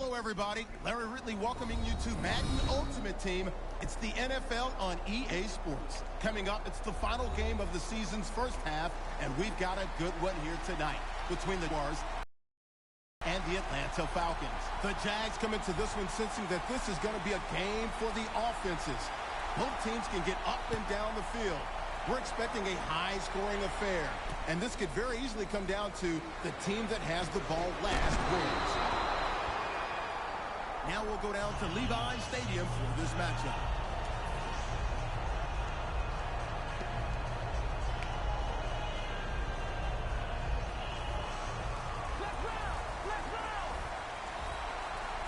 Hello, everybody. Larry Ridley welcoming you to Madden Ultimate Team. It's the NFL on EA Sports. Coming up, it's the final game of the season's first half, and we've got a good one here tonight between the Jaguars and the Atlanta Falcons. The Jags come into this one sensing that this is going to be a game for the offenses. Both teams can get up and down the field. We're expecting a high-scoring affair, and this could very easily come down to the team that has the ball last wins. Now we'll go down to Levi Stadium for this matchup.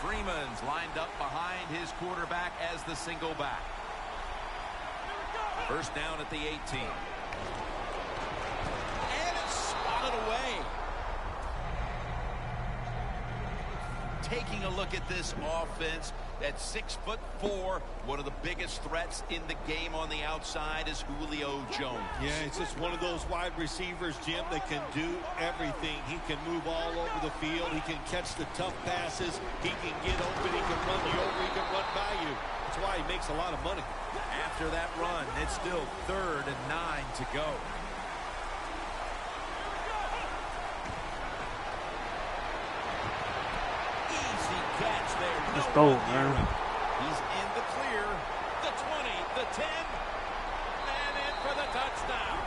Freeman's lined up behind his quarterback as the single back. First down at the 18. And it's swatted away. Taking a look at this offense, at 6'4", one of the biggest threats in the game on the outside is Julio Jones. Yeah, it's just one of those wide receivers, Jim, that can do everything. He can move all over the field. He can catch the tough passes. He can get open. He can run you over. He can run by you. That's why he makes a lot of money. After that run, it's still 3rd and 9 to go. Let's go, man. He's in the clear. The 20, the 10, and in for the touchdown.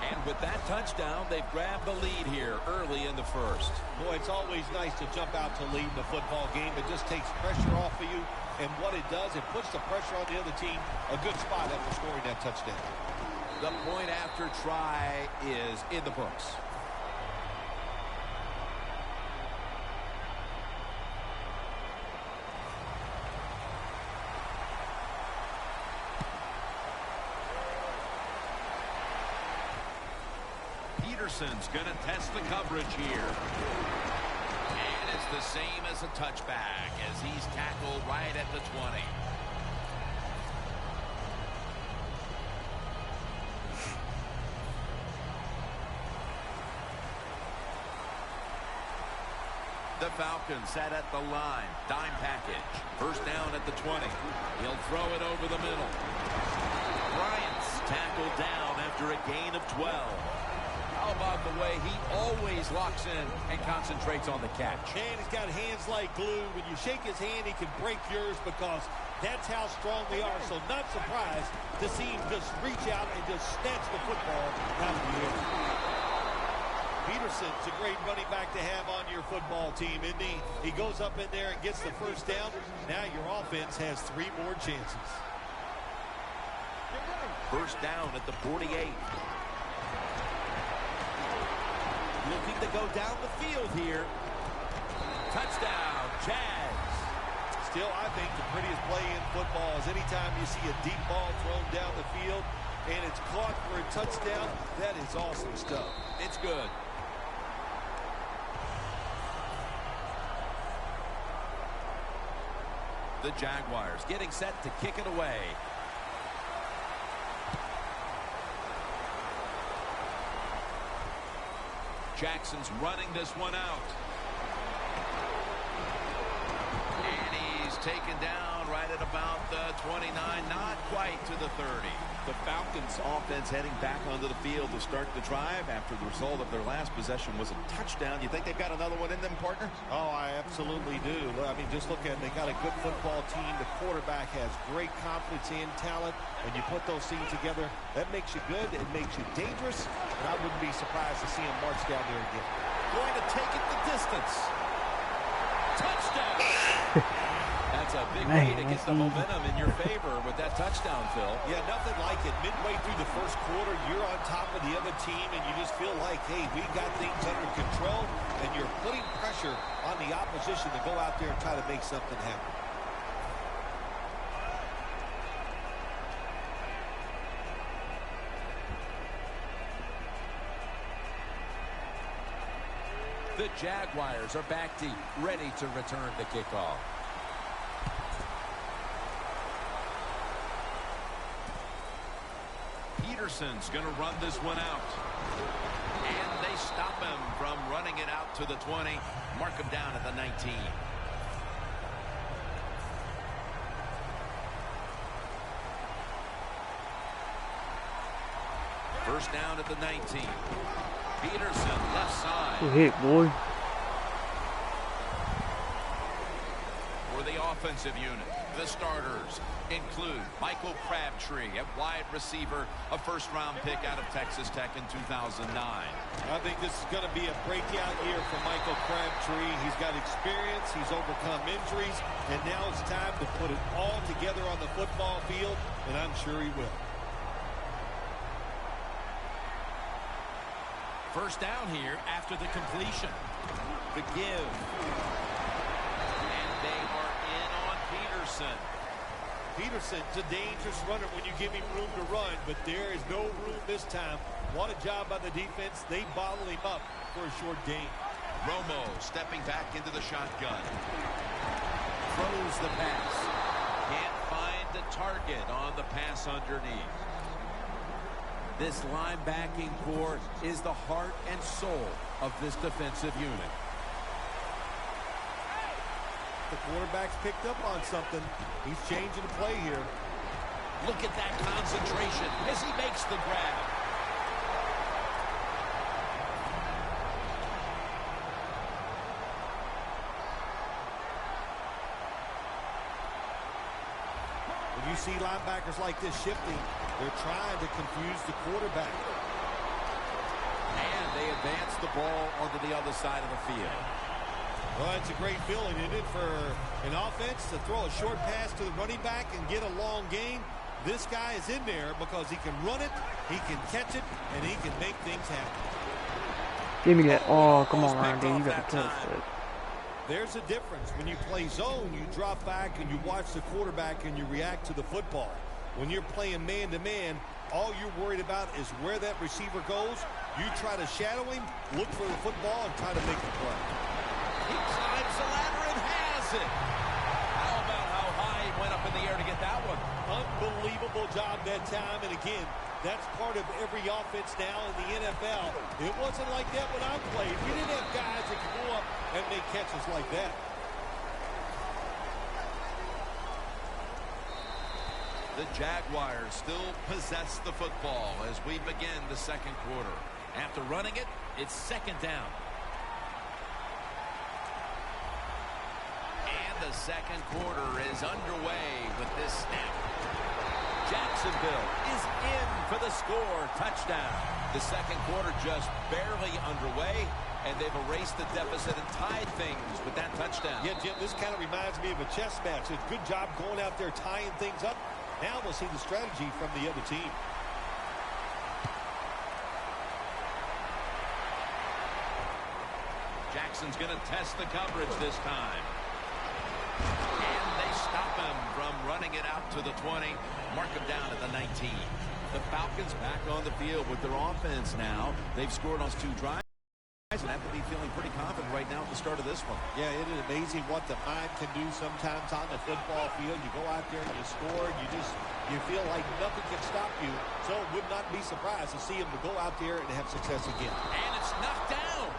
And with that touchdown, they've grabbed the lead here early in the first. Boy, it's always nice to jump out to lead in a football game. It just takes pressure off of you. And what it does, it puts the pressure on the other team. A good spot after scoring that touchdown. The point after try is in the books. Peterson's going to test the coverage here. And it's the same as a touchback as he's tackled right at the 20. The Falcons set at the line. Dime package. First down at the 20. He'll throw it over the middle. Bryant's tackled down after a gain of 12. How about the way he always locks in and concentrates on the catch? And he's got hands like glue. When you shake his hand, he can break yours because that's how strong they are. So not surprised to see him just reach out and just snatch the football out of the air. Peterson's a great running back to have on your football team, isn't he? He goes up in there and gets the first down. Now your offense has 3 more chances. First down at the 48. Looking to go down the field here. Touchdown, Jags. Still, I think the prettiest play in football is anytime you see a deep ball thrown down the field and it's caught for a touchdown. That is awesome stuff. It's good. The Jaguars getting set to kick it away. Jackson's running this one out. And he's taken down right at about the 29, not quite to the 30. The Falcons offense heading back onto the field to start the drive after the result of their last possession was a touchdown. You think they've got another one in them, partner? Oh, I absolutely do. I mean, just look at it. They got a good football team. The quarterback has great confidence and talent. When you put those things together, that makes you good. It makes you dangerous. And I wouldn't be surprised to see him march down there again. Going to take it the distance. Touchdown. That's a big way to get the momentum in your favor with that touchdown, Phil. Yeah, nothing like it. Midway through the first quarter, you're on top of the other team, and you just feel like, hey, we got things under control, and you're putting pressure on the opposition to go out there and try to make something happen. The Jaguars are back deep, ready to return the kickoff. Peterson's going to run this one out. And they stop him from running it out to the 20. Mark him down at the 19. First down at the 19. Peterson, left side. Good hit, boy. For the offensive unit, the starters include Michael Crabtree at wide receiver, a first-round pick out of Texas Tech in 2009. I think this is going to be a breakout year for Michael Crabtree. He's got experience, he's overcome injuries, and now it's time to put it all together on the football field, and I'm sure he will. First down here after the completion. The give. And they are in on Peterson. Peterson's a dangerous runner when you give him room to run, but there is no room this time. What a job by the defense. They bottle him up for a short gain. Romo stepping back into the shotgun. Throws the pass. Can't find the target on the pass underneath. This linebacking core is the heart and soul of this defensive unit. The quarterback's picked up on something. He's changing the play here. Look at that concentration as he makes the grab. When you see linebackers like this shifting, they're trying to confuse the quarterback. And they advance the ball onto the other side of the field. Well, it's a great feeling, isn't it, for an offense to throw a short pass to the running back and get a long gain. This guy is in there because he can run it, he can catch it, and he can make things happen. Give me that. Oh, come on, Ryan, dude. You got to touch that. There's a difference. When you play zone, you drop back and you watch the quarterback and you react to the football. When you're playing man-to-man, all you're worried about is where that receiver goes. You try to shadow him, look for the football, and try to make the play. He climbs the ladder and has it. How about how high he went up in the air to get that one? Unbelievable job that time. And again, that's part of every offense now in the NFL. It wasn't like that when I played. We didn't have guys that could go up and make catches like that. The Jaguars still possess the football as we begin the second quarter. After running it, it's second down. And the second quarter is underway with this snap. Jacksonville is in for the score. Touchdown. The second quarter just barely underway, and they've erased the deficit and tied things with that touchdown. Yeah, Jim, this kind of reminds me of a chess match. It's a good job going out there tying things up. Now we'll see the strategy from the other team. Jackson's going to test the coverage this time. And they stop him from running it out to the 20. Mark him down at the 19. The Falcons back on the field with their offense now. They've scored on 2 drives and have to be feeling pretty confident right now at the start of this one. Yeah, it is amazing what the mind can do sometimes on the football field. You go out there and you score, and you feel like nothing can stop you. So it would not be surprised to see him to go out there and have success again. And it's knocked down.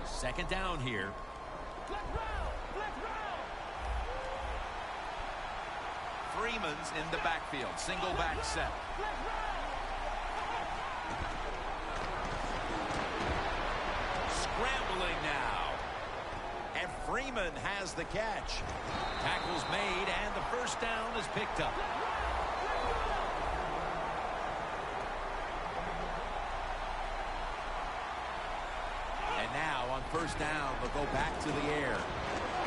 Second down here. Freeman's in the backfield. Single back set. Scrambling now. And Freeman has the catch. Tackle's made, and the first down is picked up. And now on first down, they'll go back to the air.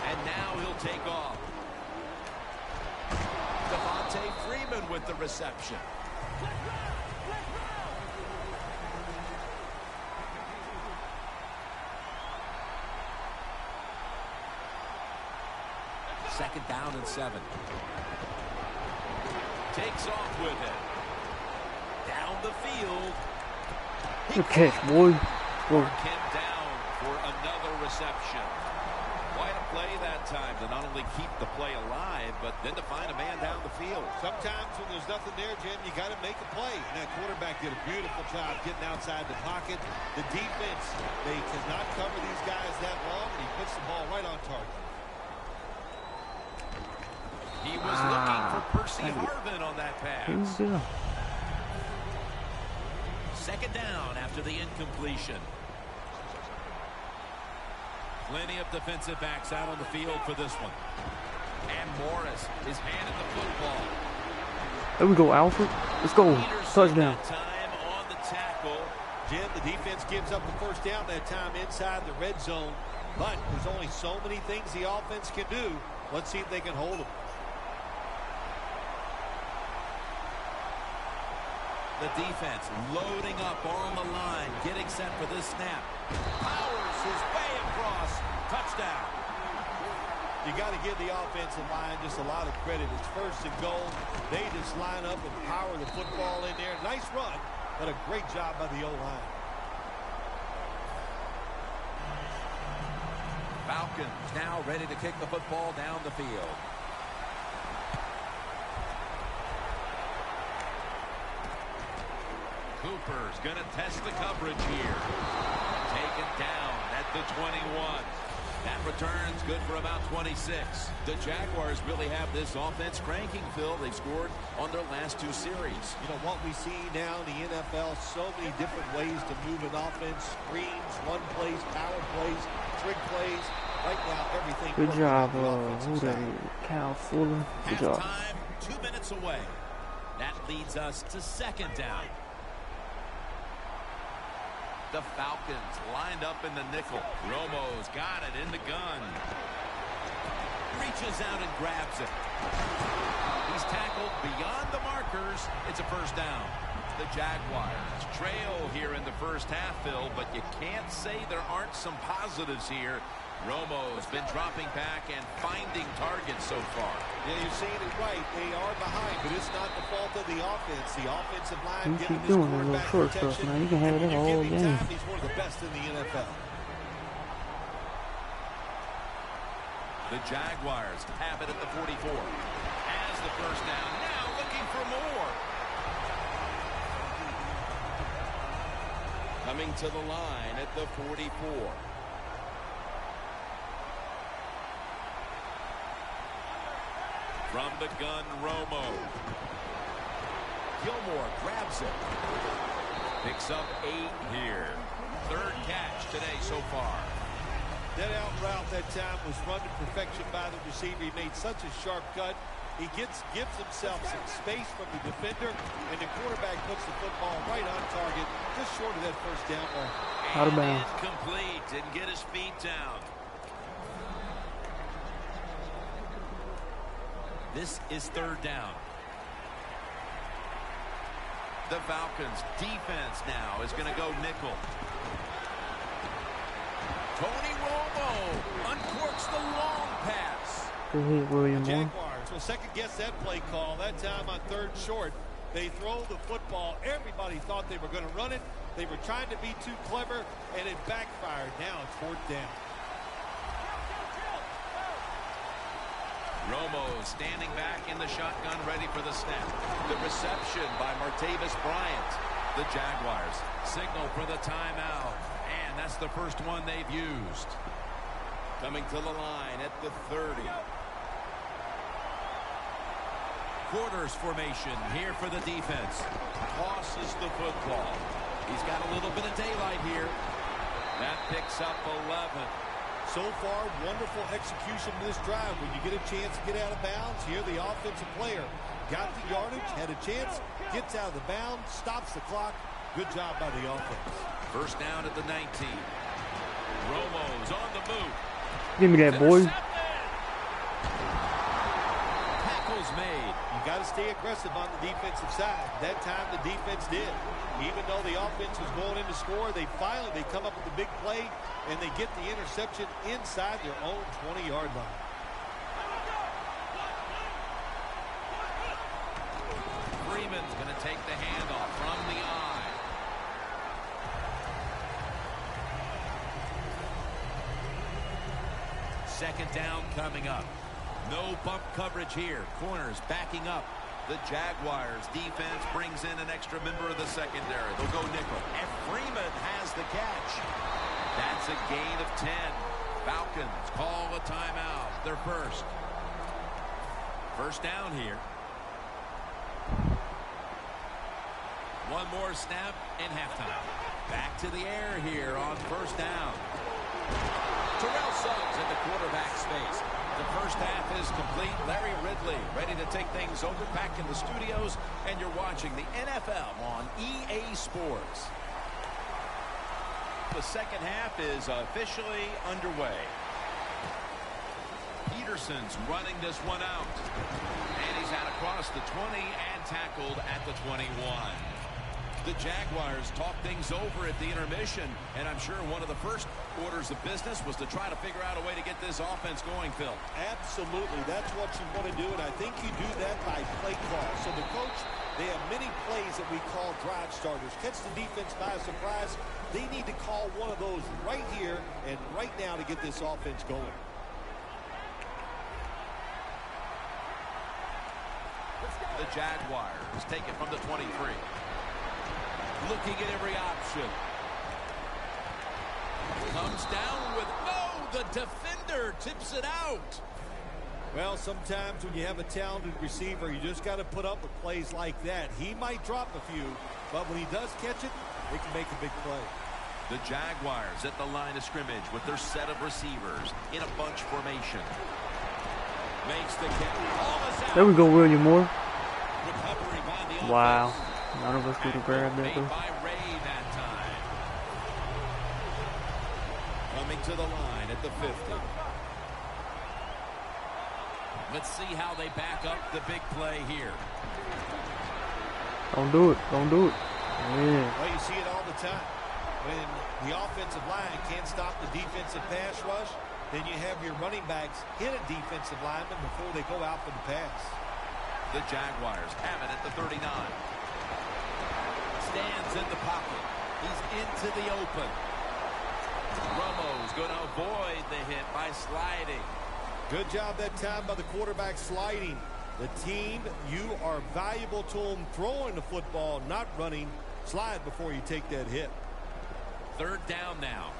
And now he'll take off. Devontae Freeman with the reception. Second down and 7. Takes off with it. Down the field. Good catch, boy. Mark him down for another reception. Quite a play that time to not only keep the play alive, but then to find a man down the field. Sometimes when there's nothing there, Jim, you got to make a play. And that quarterback did a beautiful job getting outside the pocket. The defense, they cannot cover these guys that long, and he puts the ball right on target. He was looking for Percy Harvin on that pass. Second down after the incompletion. Plenty of defensive backs out on the field for this one. And Morris is handed the football. There we go, Alfred. Let's go. Touchdown. Time on the tackle. Jim, the defense gives up the first down that time inside the red zone. But there's only so many things the offense can do. Let's see if they can hold them. The defense loading up on the line, getting set for this snap. Powers his way across. Touchdown. You got to give the offensive line just a lot of credit. It's first and goal. They just line up and power the football in there. Nice run, but a great job by the O-line. Falcons now ready to kick the football down the field. Cooper's going to test the coverage here. Taken down at the 21. That return's good for about 26. The Jaguars really have this offense cranking, Phil. They've scored on their last 2 series. You know, what we see now in the NFL, so many different ways to move an offense. Screens, run plays, power plays, trick plays. Right now, everything. Good job, who that is? Cal Fuller. Good job. Halftime, 2 minutes away. That leads us to second down. The Falcons lined up in the nickel. Romo's got it in the gun. Reaches out and grabs it. He's tackled beyond the markers. It's a first down. The Jaguars trail here in the first half, Phil, but you can't say there aren't some positives here. Romo's been dropping back and finding targets so far. Yeah, you're saying it right. They are behind, but it's not the fault of the offense. The offensive line You getting keep his doing that little quarterback short protection. stuff, man. You can have it When you all give him game. time, he's one of the best in the NFL. The Jaguars have it at the 44. Has the first down. Now looking for more. Coming to the line at the 44. From the gun, Romo. Gilmore grabs it. Picks up 8 here. Third catch today so far. That out route that time was run to perfection by the receiver. He made such a sharp cut. He gives himself some space from the defender, and the quarterback puts the football right on target, just short of that first down mark. Out of bounds. Incomplete. Didn't get his feet down. This is third down. The Falcons defense now is going to go nickel. Tony Romo uncorks the long pass. Go ahead, William. Jaguars will second guess that play call. That time on third short, they throw the football. Everybody thought they were going to run it. They were trying to be too clever, and it backfired. Now it's fourth down. Romo standing back in the shotgun, ready for the snap. The reception by Martavis Bryant. The Jaguars signal for the timeout, and that's the first one they've used. Coming to the line at the 30. Quarters formation here for the defense. Tosses the football. He's got a little bit of daylight here. That picks up 11. So far, wonderful execution of this drive. When you get a chance to get out of bounds, here the offensive player got the yardage, had a chance, gets out of the bounds, stops the clock. Good job by the offense. First down at the 19. Romo's on the move. Give me that, boy. Tackles made. You got to stay aggressive on the defensive side. That time the defense did. Even though the offense was going in to score, they come up with a big play, and they get the interception inside their own 20-yard line. Freeman's going to take the handoff from the eye. Second down coming up. No bump coverage here. Corners backing up. The Jaguars defense brings in an extra member of the secondary. They'll go nickel. And Freeman has the catch. That's a gain of 10. Falcons call a timeout. Their first. First down here. One more snap in halftime. Back to the air here on first down. Terrell Suggs in the quarterback space. The first half is complete. Larry Ridley ready to take things over back in the studios, and you're watching the NFL on EA Sports. The second half is officially underway. Peterson's running this one out. And he's out across the 20 and tackled at the 21. The Jaguars talk things over at the intermission, and I'm sure one of the first orders of business was to try to figure out a way to get this offense going, Phil. Absolutely. That's what you want to do, and I think you do that by play call. So the coach, they have many plays that we call drive starters. Catch the defense by surprise. They need to call one of those right here and right now to get this offense going. The Jaguars take it from the 23. Looking at every option. Comes down with, no, the defender tips it out. Well, sometimes when you have a talented receiver, you just got to put up with plays like that. He might drop a few, but when he does catch it, they can make a big play. The Jaguars at the line of scrimmage with their set of receivers in a bunch formation. Makes the kick. There we go, William Moore. Recovery by the Wow. offense. None of us could have grabbed that, Made though. by Ray that time. Coming to the line at the 50. Let's see how they back up the big play here. Don't do it. Don't do it. Yeah. Well, you see it all the time. When the offensive line can't stop the defensive pass rush, then you have your running backs hit a defensive lineman before they go out for the pass. The Jaguars have it at the 39. Stands in the pocket. He's into the open. Romo's going to avoid the hit by sliding. Good job that time by the quarterback sliding. The team, you are valuable to them throwing the football, not running. Slide before you take that hit. Third down now.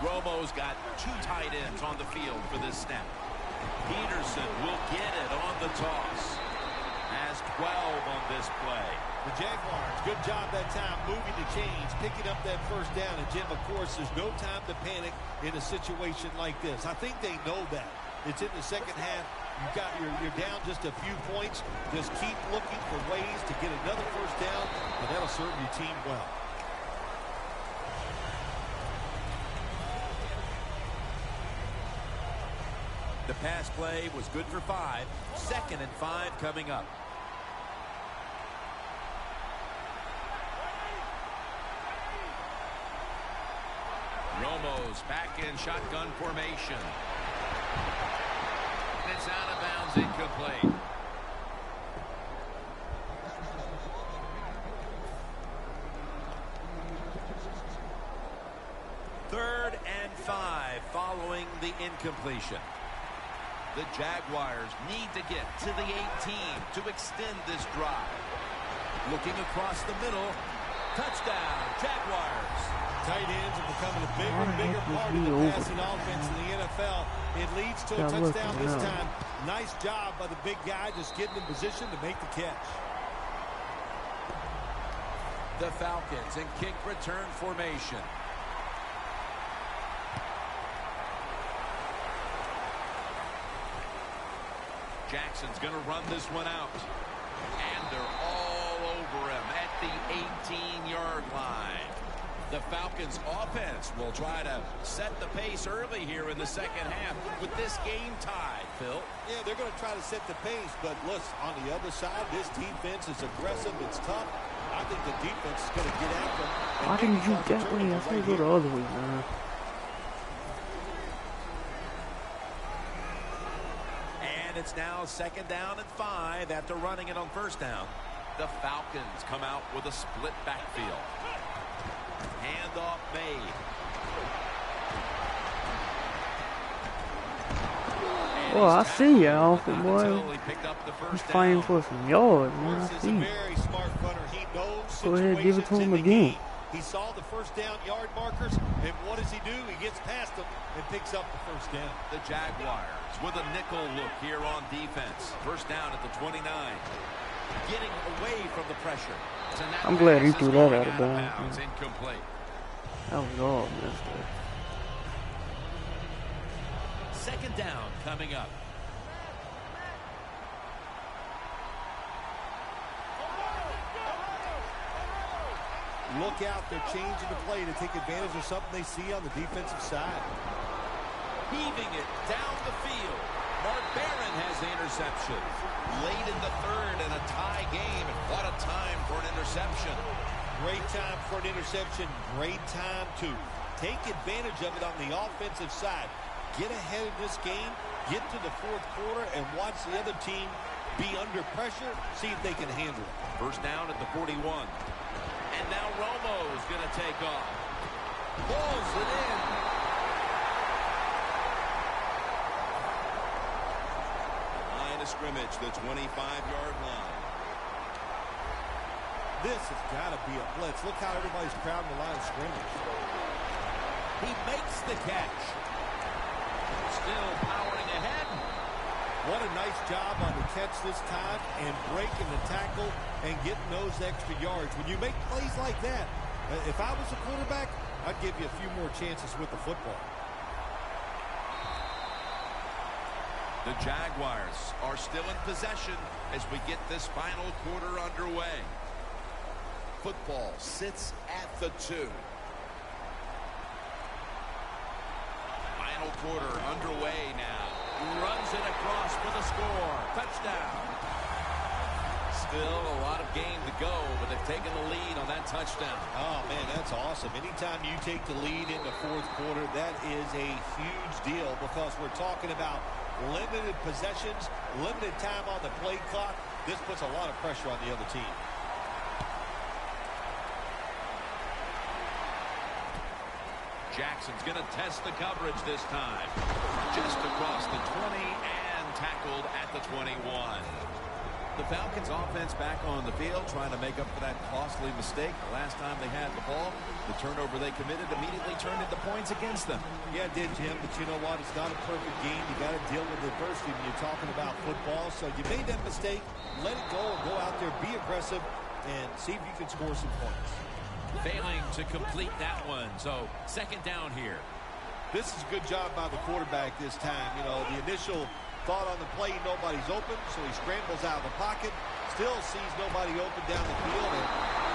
Romo's got two tight ends on the field for this snap. Peterson will get it on the toss. Has 12 on this play. The Jaguars, good job that time moving the chains, picking up that first down. And, Jim, of course, there's no time to panic in a situation like this. I think they know that. It's in the second half. You're down just a few points. Just keep looking for ways to get another first down, and that'll serve your team well. The pass play was good for 5. 2nd and 5 coming up. Romo's back in shotgun formation. It's out of bounds, incomplete. Third and 5 following the incompletion. The Jaguars need to get to the 18 to extend this drive. Looking across the middle. Touchdown, Jaguars. Tight ends are becoming a bigger and bigger part of the passing offense in the NFL. It leads to a touchdown this time. Nice job by the big guy just getting in position to make the catch. The Falcons in kick return formation. Jackson's going to run this one out. And they're all over him at the 18-yard line. The Falcons offense will try to set the pace early here in the second half with this game tied, Phil. Yeah, they're going to try to set the pace, but listen, on the other side, this defense is aggressive. It's tough. I think the defense is going to get after them. Why didn't you get me? I said go the other way, man. And it's now 2nd down and 5 after running it on first down. The Falcons come out with a split backfield. Handoff made. Oh, I see y'all, boy. He's fighting for some yards, man. I see. Very smart runner. He knows Go ahead, give it to him in the again. game. He saw the first down yard markers, and what does he do? He gets past them and picks up the first down. The Jaguars with a nickel look here on defense. First down at the 29. getting away from the pressure. I'm glad he threw that out of bounds. Incomplete. That was all messed up. Second down coming up. Look out, they're changing the play to take advantage of something they see on the defensive side. Heaving it down the field. Mark Barron has the interception. Late in the third and a tie game. And what a time for an interception. Great time for an interception. Great time to take advantage of it on the offensive side. Get ahead of this game. Get to the fourth quarter and watch the other team be under pressure. See if they can handle it. First down at the 41. And now Romo's going to take off. Pulls it in. Line of scrimmage, the 25-yard line. This has got to be a blitz. Look how everybody's crowding the line of scrimmage. He makes the catch. Still powering ahead. What a nice job on the catch this time and breaking the tackle and getting those extra yards. When you make plays like that, if I was a quarterback, I'd give you a few more chances with the football. The Jaguars are still in possession as we get this final quarter underway. Football sits at the 2. Final quarter underway now. Runs it across for the score. Touchdown. Still a lot of game to go, but they've taken the lead on that touchdown. Oh, man, that's awesome. Anytime you take the lead in the fourth quarter, that is a huge deal because we're talking about limited possessions, limited time on the play clock. This puts a lot of pressure on the other team. Jackson's going to test the coverage this time. Just across the 20 and tackled at the 21. The Falcons offense back on the field trying to make up for that costly mistake. The last time they had the ball, the turnover they committed immediately turned into points against them. Yeah, it did, Jim, but you know what? It's not a perfect game. You got to deal with adversity when you're talking about football. So you made that mistake, let it go and go out there, be aggressive, and see if you can score some points. Failing to complete that one, so second down here. This is a good job by the quarterback this time. You know, the initial thought on the play, nobody's open, so he scrambles out of the pocket, still sees nobody open down the field, and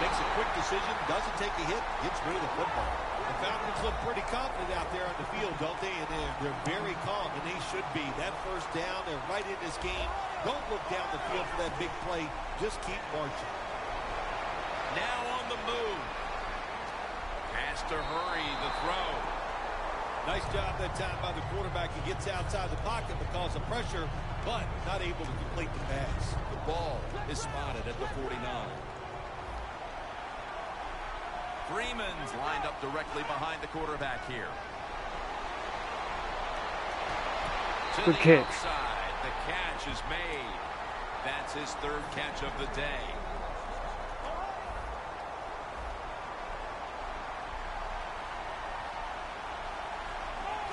makes a quick decision, doesn't take a hit, gets rid of the football. The Falcons look pretty confident out there on the field, don't they? And they're very calm, and they should be. That first down, they're right in this game. Don't look down the field for that big play. Just keep marching. Now on the move. Has to hurry the throw. Nice job that time by the quarterback. He gets outside the pocket because of pressure, but not able to complete the pass. The ball is spotted at the 49. Freeman's lined up directly behind the quarterback here. To Good the catch. outside. The catch is made. That's his third catch of the day.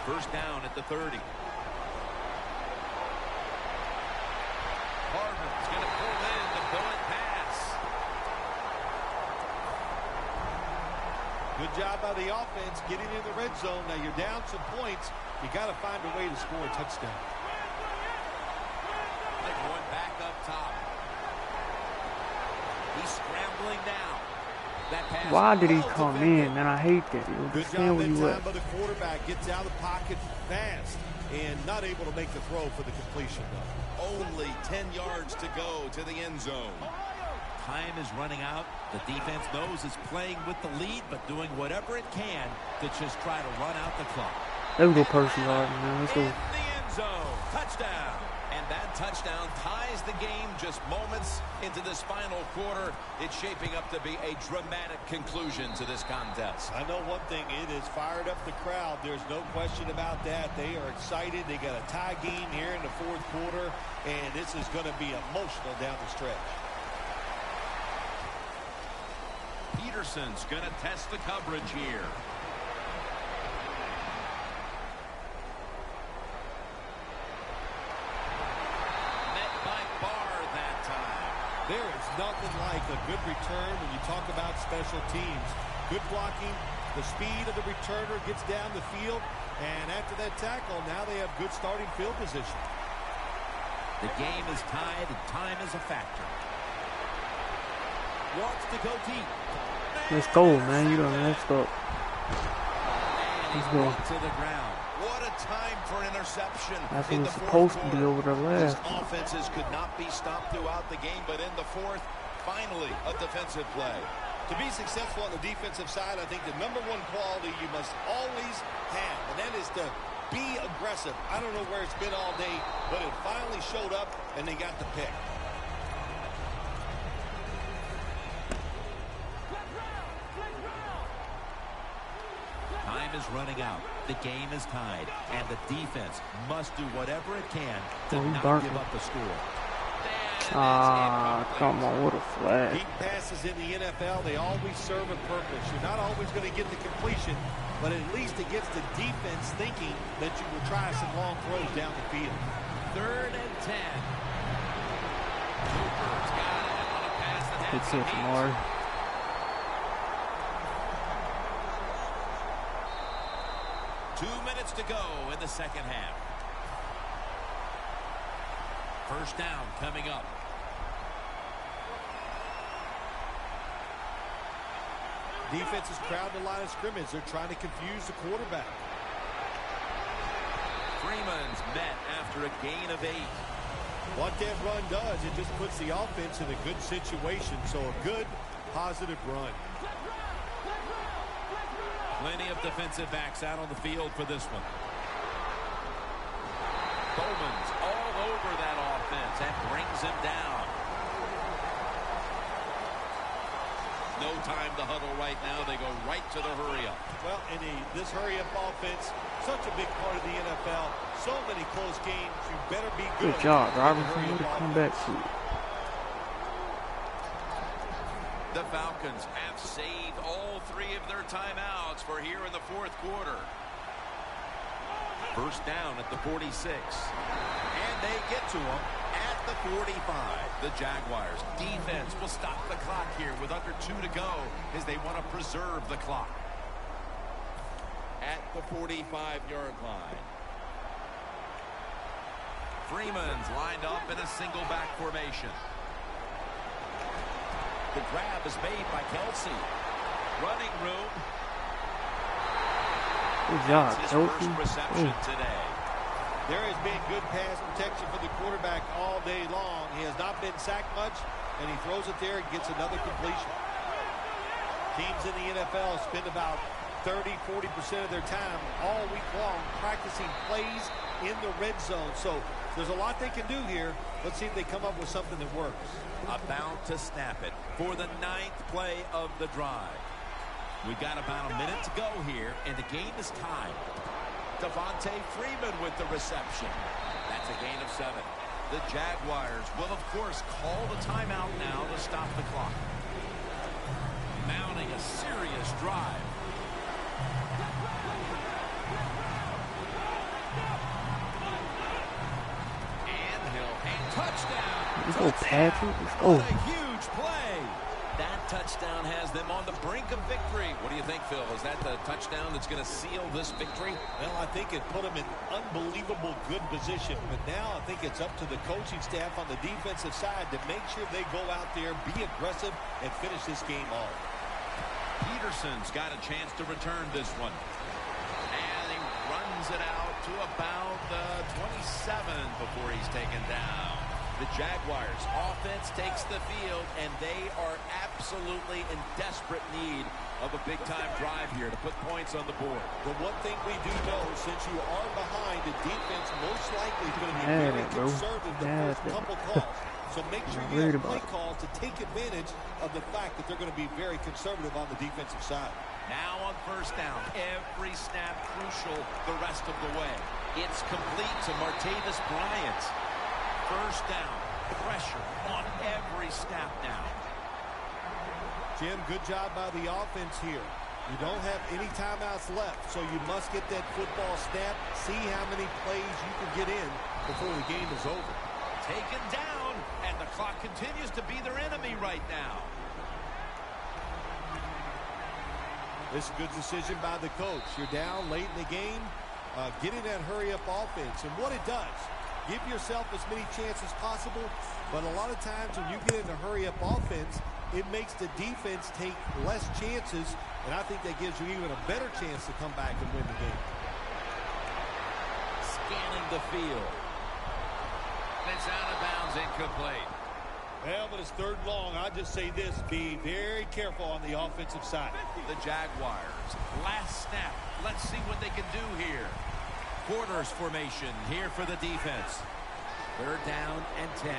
First down at the 30. Harvin's going to pull in the bullet pass. Good job by the offense getting in the red zone. Now you're down some points. You got to find a way to score a touchdown. They're going back up top. He's scrambling now. That pass. Why did he come in? Man, I hate that. Good Just job stand where that you time at. by the quarterback. Gets out of the pocket fast and not able to make the throw for the completion, though. Only 10 yards to go to the end zone. Time is running out. The defense knows it's playing with the lead, but doing whatever it can to just try to run out the clock. Let's go personal, man. Let's go. In the end zone. Touchdown. And that touchdown ties the game just moments into this final quarter. It's shaping up to be a dramatic conclusion to this contest. I know one thing, it has fired up the crowd. There's no question about that. They are excited. They got a tie game here in the fourth quarter, and this is going to be emotional down the stretch. Peterson's going to test the coverage here. There is nothing like a good return when you talk about special teams. Good blocking, the speed of the returner gets down the field, and after that tackle, now they have good starting field position. The game is tied, and time is a factor. Wants to go deep. Let's go, man. You done messed up. Let's go. To the ground. What a time for an interception. That's what it's supposed to be over the last. Offenses could not be stopped throughout the game, but in the fourth, finally a defensive play. To be successful on the defensive side, I think the #1 quality you must always have, and that is to be aggressive. I don't know where it's been all day, but it finally showed up, and they got the pick. Time is running out. The game is tied, and the defense must do whatever it can to not give up the score. Ah, come on, what a flag. Deep passes in the NFL, they always serve a purpose. You're not always going to get the completion, but at least it gets the defense thinking that you will try some long throws down the field. 3rd and 10. Cooper's got it on a pass that Good has catch, Amari. 2 minutes to go in the second half. First down coming up. Defense is crowding the line of scrimmage. They're trying to confuse the quarterback. Freeman's met after a gain of 8. What that run does, it just puts the offense in a good situation. So a good, positive run. Plenty of defensive backs out on the field for this one. Bowman's all over that offense and brings him down. No time to huddle right now. They go right to the hurry-up. Well, in this hurry-up offense, such a big part of the NFL. So many close games. You better be good. Good job, Robinson. Way to come back to it. The Falcons have saved all 3 of their timeouts for here in the 4th quarter. First down at the 46. And they get to him at the 45. The Jaguars defense will stop the clock here with under 2 to go as they want to preserve the clock. At the 45-yard line. Freeman's lined up in a single back formation. The grab is made by Kelsey. Running room. Good job, His Kelsey. first reception today. There has been good pass protection for the quarterback all day long. He has not been sacked much, and he throws it there and gets another completion. Teams in the NFL spend about 30-40% of their time all week long practicing plays in the red zone. So there's a lot they can do here. Let's see if they come up with something that works. About to snap it for the 9th play of the drive. We've got about a minute to go here, and the game is tied. Devontae Freeman with the reception. That's a gain of 7. The Jaguars will, of course, call the timeout now to stop the clock. Mounting a serious drive. And he'll hang touchdown. Let's go, Patrick. Let's go. What a huge play. That touchdown has them on the brink of victory. What do you think, Phil? Is that the touchdown that's going to seal this victory? Well, I think it put them in unbelievable good position. But now I think it's up to the coaching staff on the defensive side to make sure they go out there, be aggressive, and finish this game off. Peterson's got a chance to return this one. And he runs it out to about 27 before he's taken down. The Jaguars offense takes the field, and they are absolutely in desperate need of a big-time drive here to put points on the board. The one thing we do know, since you are behind, the defense most likely is going to be very conservative the first couple calls. So make sure you have play calls to take advantage of the fact that they're going to be very conservative on the defensive side. Now on first down, every snap crucial the rest of the way. It's complete to Martavis Bryant. First down, pressure on every snap now. Jim, good job by the offense here. You don't have any timeouts left, so you must get that football snap, see how many plays you can get in before the game is over. Taken down, and the clock continues to be their enemy right now. This is a good decision by the coach. You're down late in the game. Getting that hurry-up offense. And what it does, give yourself as many chances as possible, but a lot of times when you get in a hurry-up offense, it makes the defense take less chances, and I think that gives you even a better chance to come back and win the game. Scanning the field. It's out of bounds, incomplete. Well, but it's third and long. I'd just say this, be very careful on the offensive side. The Jaguars, last snap. Let's see what they can do here. Quarters formation here for the defense. Third down and 10.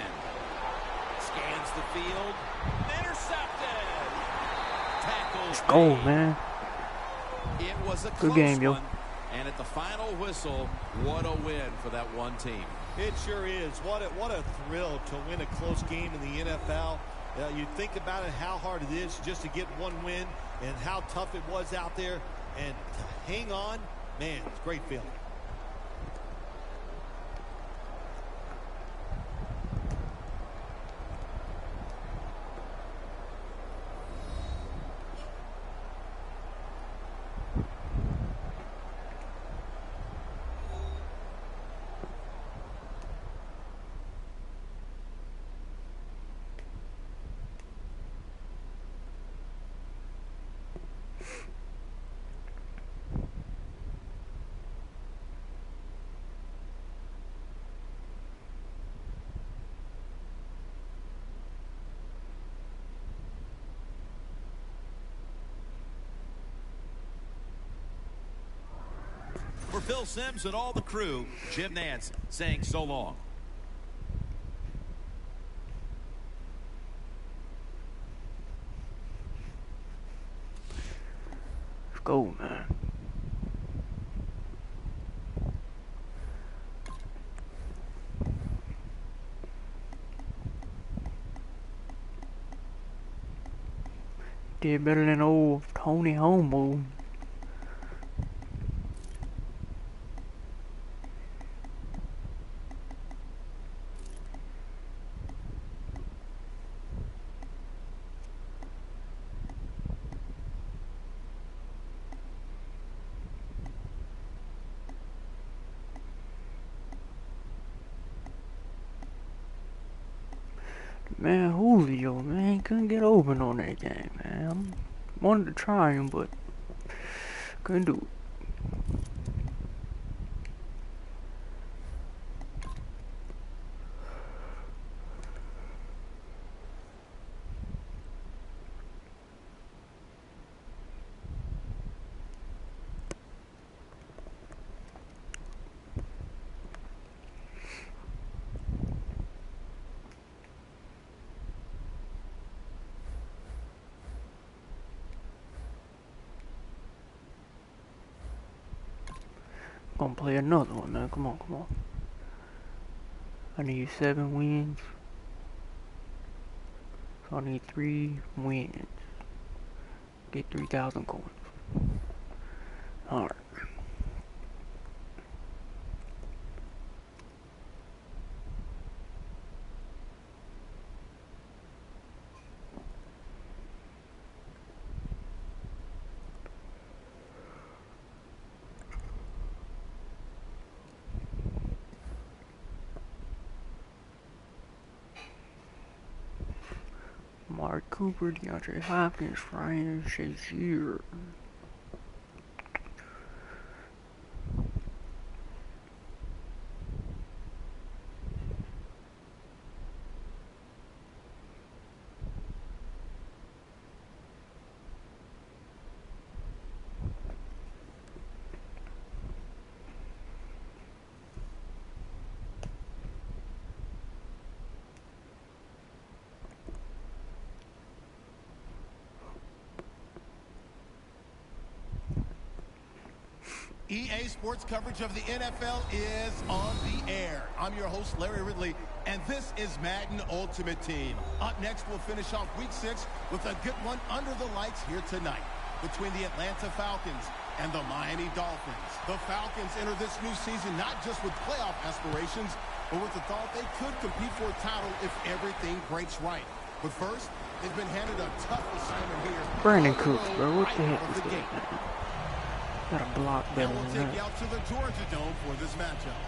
Scans the field. Intercepted. Tackles. Let's go, man. It was a Good close game, yo. one. And at the final whistle, what a win for that one team. It sure is. What a thrill to win a close game in the NFL. You think about it, how hard it is just to get one win and how tough it was out there. And to hang on, man, it's a great feeling. For Phil Simms and all the crew, Jim Nantz saying so long. Let's go, man. Did better than old Tony Homo. Man, Julio, man, couldn't get open on that game, man. Wanted to try him, but couldn't do it. Gonna play another one, man. Come on, come on. I need 7 wins. So I need 3 wins. Get 3,000 coins. Alright. Mark Cooper, DeAndre Hopkins, Ryan Shazier. EA Sports coverage of the NFL is on the air. I'm your host, Larry Ridley, and this is Madden Ultimate Team. Up next, we'll finish off Week 6 with a good one under the lights here tonight between the Atlanta Falcons and the Miami Dolphins. The Falcons enter this new season not just with playoff aspirations, but with the thought they could compete for a title if everything breaks right. But first, they've been handed a tough assignment here. Brandon Cooks, bro, what the heck is that, man? Gotta block better Now we'll than take you that. out to the Georgia Dome for this matchup.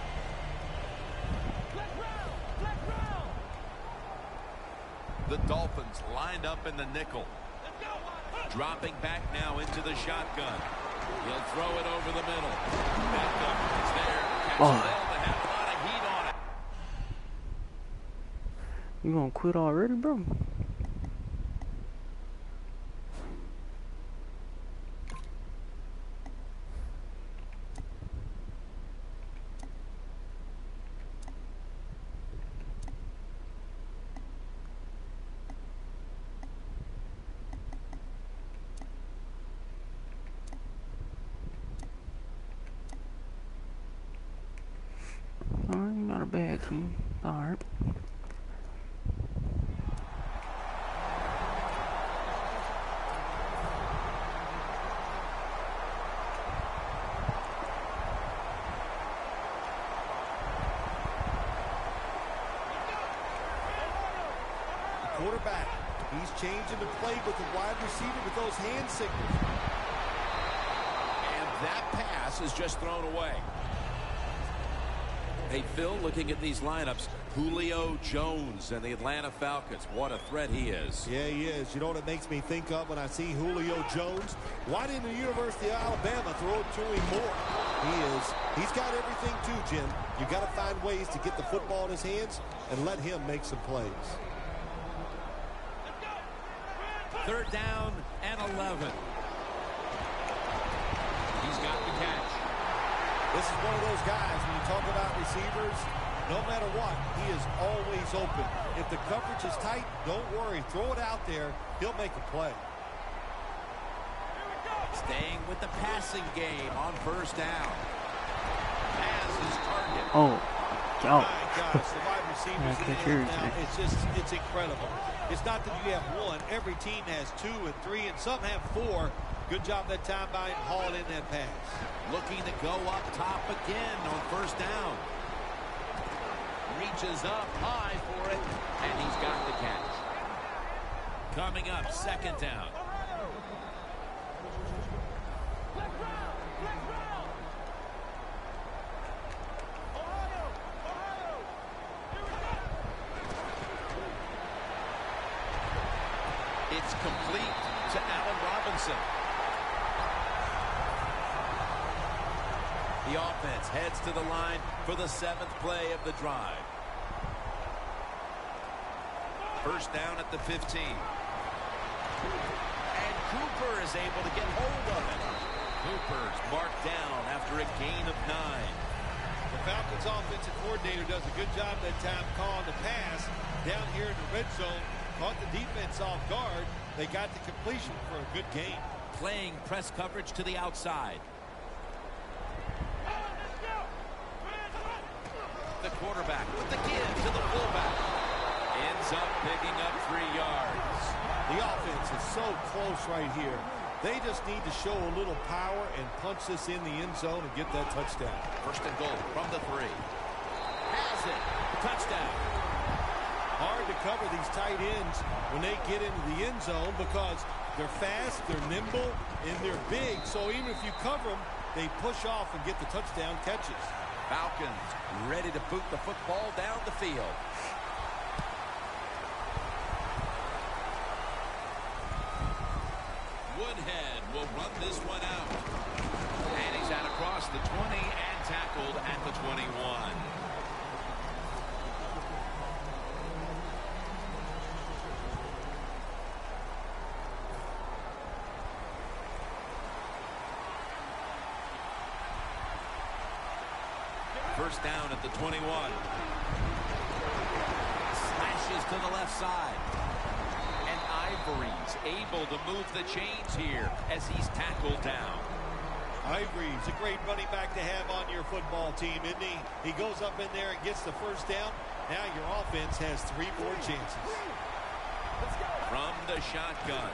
The Dolphins lined up in the nickel. Dropping back now into the shotgun. He'll throw it over the middle. Beckham is there. Catches Oh. well to have a lot of heat on it. You gonna quit already, bro? Alright, not a bad team. Alright. Quarterback, he's changing the play with the wide receiver with those hand signals. And that pass is just thrown away. Hey, Phil, looking at these lineups, Julio Jones and the Atlanta Falcons. What a threat he is. Yeah, he is. You know what it makes me think of when I see Julio Jones? Why didn't the University of Alabama throw it to him more? He's got everything too, Jim. You got to find ways to get the football in his hands and let him make some plays. 3rd down and 11. He's got the catch. This is one of those guys, when you talk about receivers, no matter what, he is always open. If the coverage is tight, don't worry. Throw it out there. He'll make a play. Staying with the passing game on 1st down. Has his target. Oh. My gosh, the wide receivers Yeah, in catch the yours, now, man. it's incredible. It's not that you have one. Every team has 2 and 3, and some have 4. Good job that time by him hauling in that pass. Looking to go up top again on 1st down. Reaches up high for it, and he's got the catch. Coming up, 2nd down. It's complete to Allen Robinson. The offense heads to the line for the 7th play of the drive. 1st down at the 15. And Cooper is able to get hold of it. Cooper's marked down after a gain of 9. The Falcons offensive coordinator does a good job that time calling the pass down here in the red zone. Caught the defense off guard. They got the completion for a good gain. Playing press coverage to the outside. The quarterback with the give to the fullback. Ends up picking up 3 yards. The offense is so close right here. They just need to show a little power and punch this in the end zone and get that touchdown. 1st and goal from the 3. Has it. Touchdown. Hard to cover these tight ends when they get into the end zone because they're fast, they're nimble, and they're big. So even if you cover them, they push off and get the touchdown catches. Falcons ready to boot the football down the field. Woodhead will run this one out. And he's out across the 20 and tackled at the 21. First down at the 21. Slashes to the left side. And Ivory's able to move the chains here as he's tackled down. Ivory's a great running back to have on your football team, isn't he? He goes up in there and gets the 1st down. Now your offense has 3 more chances. From the shotgun.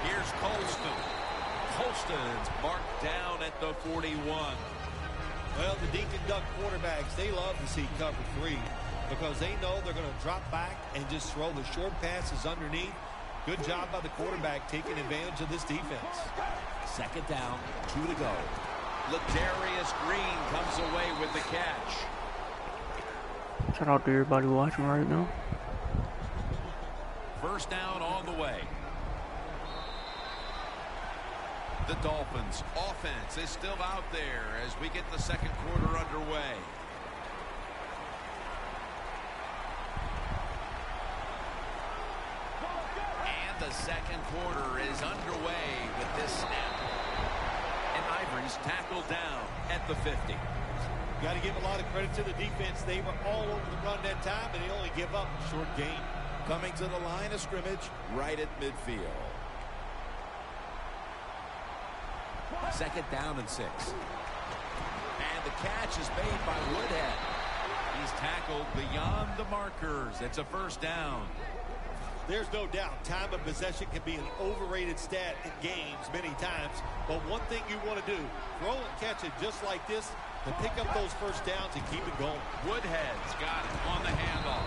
Here's Colston. Colston's marked down at the 41. Well, the dink and duck quarterbacks, they love to see cover 3 because they know they're going to drop back and just throw the short passes underneath. Good job by the quarterback taking advantage of this defense. Second down, 2 to go. Ladarius Green comes away with the catch. Shout out to everybody watching right now. First down on the way. The Dolphins offense is still out there as we get the second quarter underway. And the second quarter is underway with this snap. And Ivory's tackled down at the 50. Got to give a lot of credit to the defense. They were all over the run that time, and they only give up a short gain. Coming to the line of scrimmage right at midfield. Second down and 6. And the catch is made by Woodhead. He's tackled beyond the markers. It's a first down. There's no doubt time of possession can be an overrated stat in games many times. But one thing you want to do, throw and catch it just like this to pick up those first downs and keep it going. Woodhead's got it on the handoff.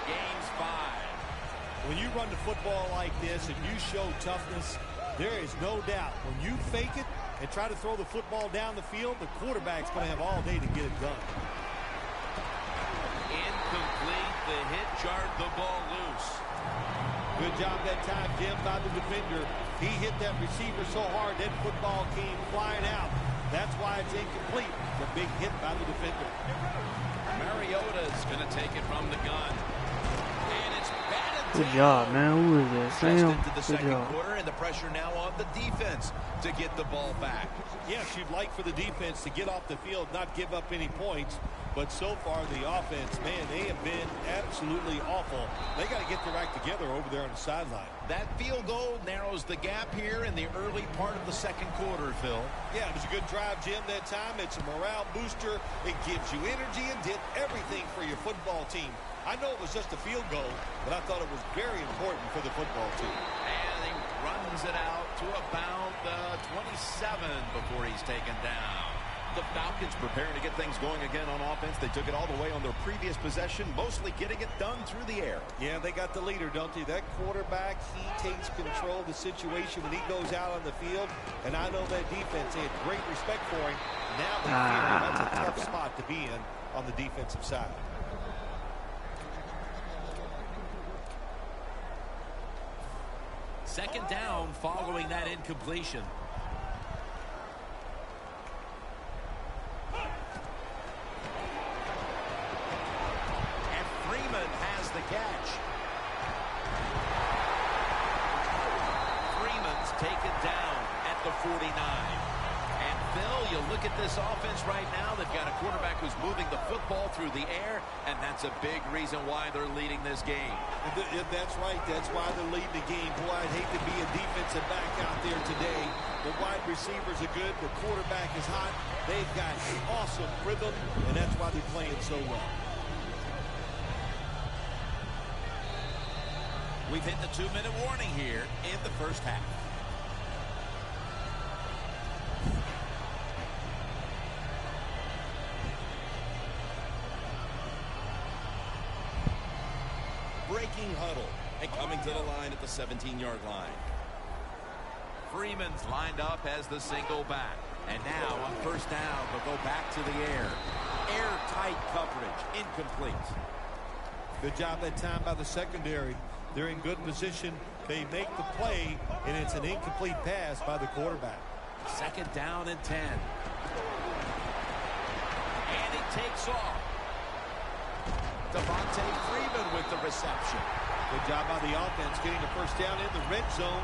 Gains 5. When you run the football like this and you show toughness, there is no doubt when you fake it and try to throw the football down the field, the quarterback's going to have all day to get it done. Incomplete. The hit jarred the ball loose. Good job that time, Jim, by the defender. He hit that receiver so hard that football came flying out. That's why it's incomplete. The big hit by the defender. Mariota's going to take it from the gun. And it's batted Good down. job, man. Who is that? Just Sam? into the Good second job. quarter, and the pressure now on the defense to get the ball back. Yes, you'd like for the defense to get off the field, not give up any points. But so far, the offense, man, they have been absolutely awful. They got to get their act together over there on the sideline. That field goal narrows the gap here in the early part of the second quarter, Phil. Yeah, it was a good drive, Jim, that time. It's a morale booster. It gives you energy and did everything for your football team. I know it was just a field goal, but I thought it was very important for the football team. And he runs it out to about 27 before he's taken down. The Falcons preparing to get things going again on offense. They took it all the way on their previous possession, mostly getting it done through the air. Yeah, they got the leader, don't they? That quarterback, he takes control of the situation when he goes out on the field. And I know that defense, they had great respect for him. Now they feel that's a tough spot to be in on the defensive side. Second down following that incompletion. Has the catch. Freeman's taken down at the 49. And Phil, you look at this offense right now, they've got a quarterback who's moving the football through the air, and that's a big reason why they're leading this game. That's right. That's why they're leading the game. Boy, I'd hate to be a defensive back out there today. The wide receivers are good. The quarterback is hot. They've got awesome rhythm, and that's why they're playing so well. We've hit the 2-minute warning here in the first half. Breaking huddle and coming to the line at the 17-yard line. Freeman's lined up as the single back. And now on first down, they'll go back to the air. Airtight coverage, incomplete. Good job that time by the secondary. They're in good position. They make the play, and it's an incomplete pass by the quarterback. Second down and 10. And he takes off. Devontae Freeman with the reception. Good job by the offense getting the first down in the red zone.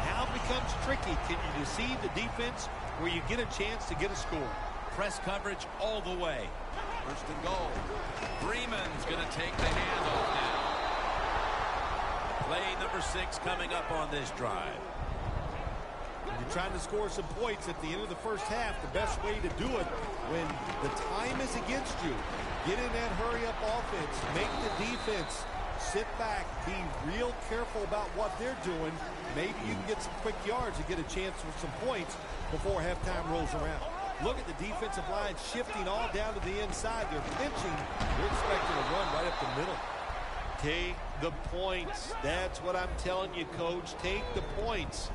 Now it becomes tricky. Can you deceive the defense where you get a chance to get a score? Press coverage all the way. First and goal. Freeman's going to take the handoff now. Play number 6 coming up on this drive. When you're trying to score some points at the end of the first half, the best way to do it when the time is against you, get in that hurry-up offense, make the defense sit back, be real careful about what they're doing. Maybe you can get some quick yards and get a chance for some points before halftime rolls around. Look at the defensive line shifting all down to the inside. They're pinching. They're expecting a run right up the middle. Take the points. That's what I'm telling you, Coach. Take the points.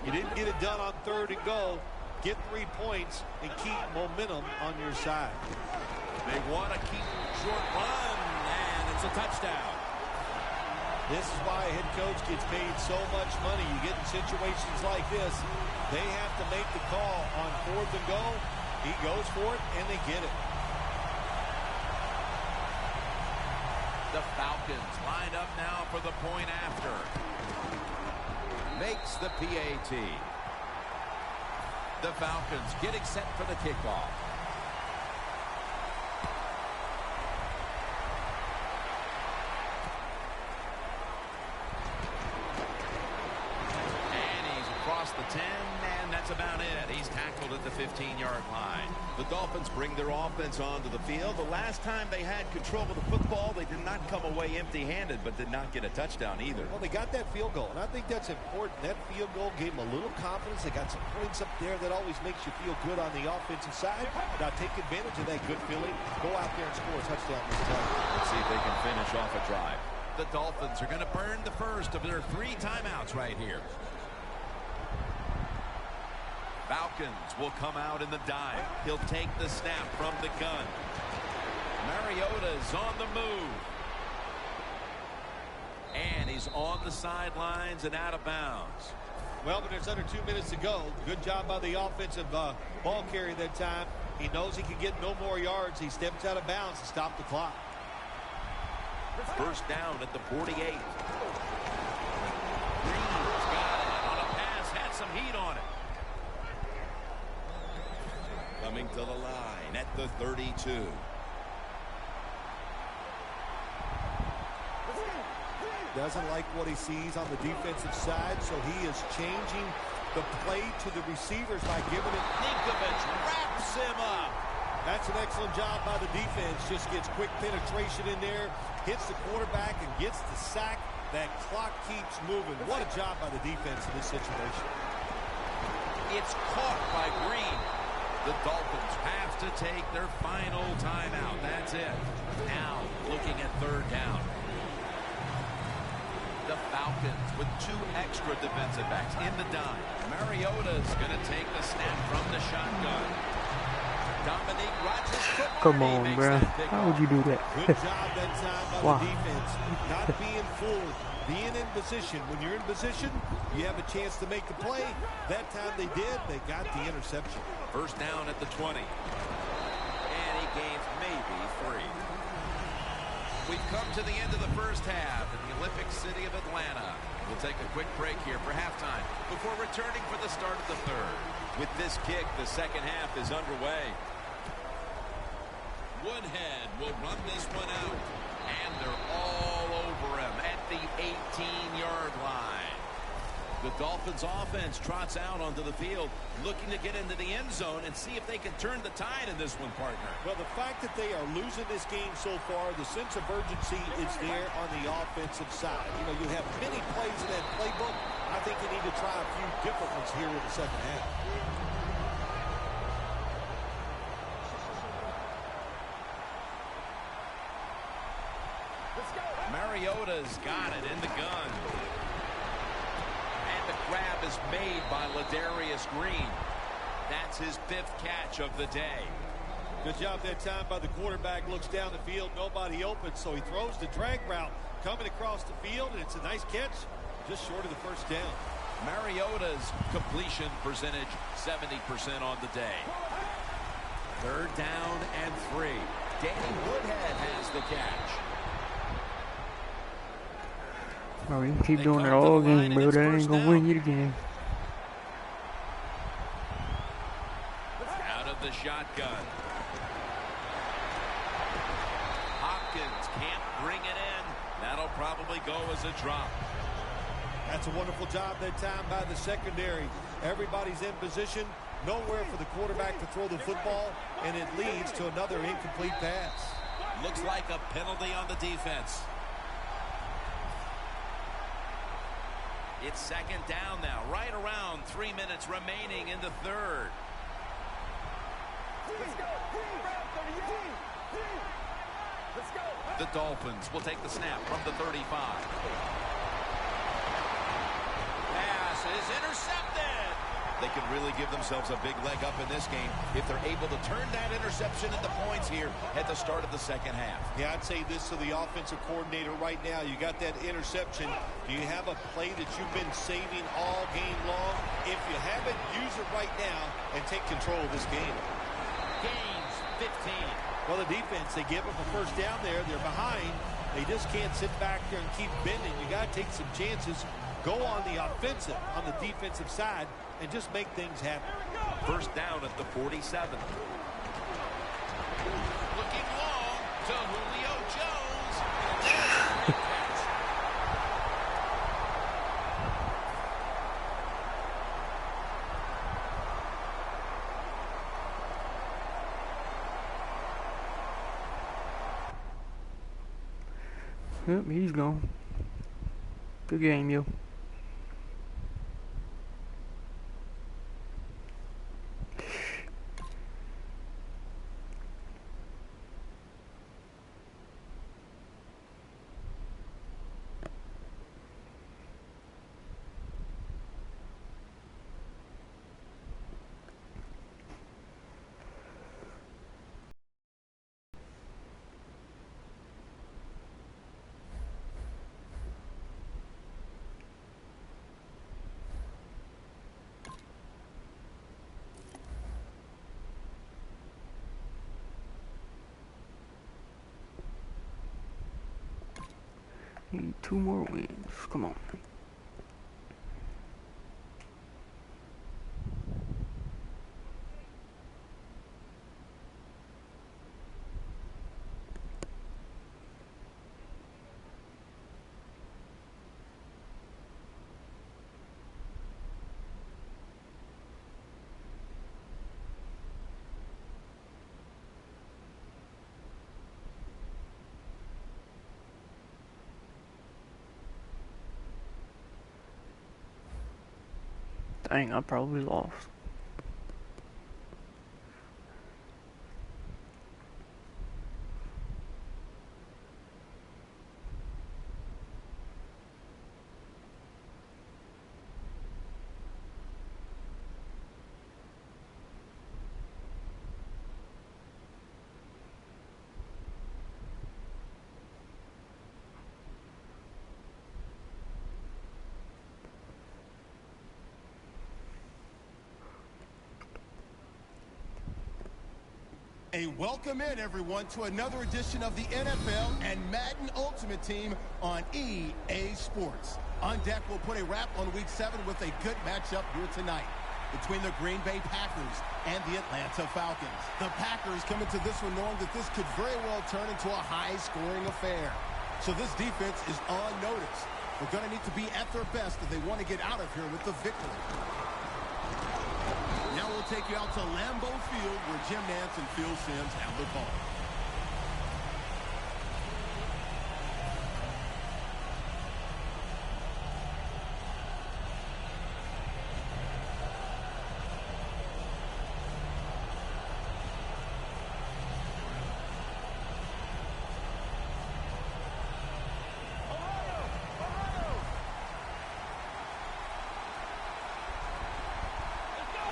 You didn't get it done on 3rd and goal. Get 3 points and keep momentum on your side. They want to keep short run, and it's a touchdown. This is why a head coach gets paid so much money. You get in situations like this, they have to make the call on 4th and goal. He goes for it, and they get it. The Falcons lined up now for the point after. Makes the PAT. The Falcons getting set for the kickoff. The 10, and that's about it. He's tackled at the 15-yard line. The Dolphins bring their offense onto the field. The last time they had control of the football, they did not come away empty-handed, but did not get a touchdown either. Well, they got that field goal, and I think that's important. That field goal gave them a little confidence. They got some points up there that always makes you feel good on the offensive side. Now take advantage of that good feeling. Go out there and score a touchdown this time. Let's see if they can finish off a drive. The Dolphins are going to burn the first of their 3 timeouts right here. Falcons will come out in the dime. He'll take the snap from the gun. Mariota's on the move. And he's on the sidelines and out of bounds. Well, but there's under 2 minutes to go. Good job by the offensive ball carrier that time. He knows he can get no more yards. He steps out of bounds to stop the clock. First down at the 48. Green's got it on a pass. Had some heat on it. Coming to the line at the 32. Doesn't like what he sees on the defensive side, so he is changing the play to the receivers by giving it. Ninkovich wraps him up. That's an excellent job by the defense. Just gets quick penetration in there, hits the quarterback, and gets the sack. That clock keeps moving. What a job by the defense in this situation. It's caught by Green. The Dolphins have to take their final timeout. That's it. Now looking at 3rd down. The Falcons with 2 extra defensive backs in the dime. Mariota's going to take the snap from the shotgun. Dominique Rodgers. Come on, bro. How would you do that? Good job that time by Wow. the defense. Not being fooled. Being in position. When you're in position, you have a chance to make the play. That time they did. They got the interception. First down at the 20. And he gains maybe 3. We've come to the end of the first half in the Olympic city of Atlanta. We'll take a quick break here for halftime before returning for the start of the 3rd. With this kick, the second half is underway. Woodhead will run this one out. And they're all over him at the 18-yard line. The Dolphins offense trots out onto the field, looking to get into the end zone and see if they can turn the tide in this one, partner. Well, the fact that they are losing this game so far, the sense of urgency is there on the offensive side. You know, you have many plays in that playbook. I think you need to try a few different ones here in the second half. Mariota's got it in the gun. And the grab is made by Ladarius Green. That's his 5th catch of the day. Good job that time by the quarterback. Looks down the field, nobody open, so he throws the drag route coming across the field, and it's a nice catch, just short of the first down. Mariota's completion percentage 70% on the day. 3rd down and 3. Danny Woodhead has the catch. Bro, you keep doing it all game, bro. That ain't gonna win you the game. Out of the shotgun. Hopkins can't bring it in. That'll probably go as a drop. That's a wonderful job that time by the secondary. Everybody's in position. Nowhere for the quarterback to throw the football, and it leads to another incomplete pass. Looks like a penalty on the defense. It's 2nd down now, right around 3 minutes remaining in the 3rd. The Dolphins will take the snap from the 35. Pass is intercepted. They can really give themselves a big leg up in this game if they're able to turn that interception into points here at the start of the second half. Yeah, I'd say this to the offensive coordinator right now. You got that interception. Do you have a play that you've been saving all game long? If you haven't, use it right now and take control of this game. Gains 15. Well, the defense, they give up a first down there. They're behind. They just can't sit back there and keep bending. You got to take some chances. Go on the offensive, on the defensive side, and just make things happen. First down at the 47. Looking long to Julio Jones. There's the catch. Yep, he's gone. Good game, yo. Need 2 more wins. Come on. Dang, I probably lost. A welcome in, everyone, to another edition of the NFL and Madden Ultimate Team on EA Sports. On deck, we'll put a wrap on Week 7 with a good matchup here tonight between the Green Bay Packers and the Atlanta Falcons. The Packers come into this one knowing that this could very well turn into a high-scoring affair. So this defense is on notice. They're going to need to be at their best if they want to get out of here with the victory. Now we'll take you out to Lambeau Field where Jim Nantz and Phil Simms have the ball.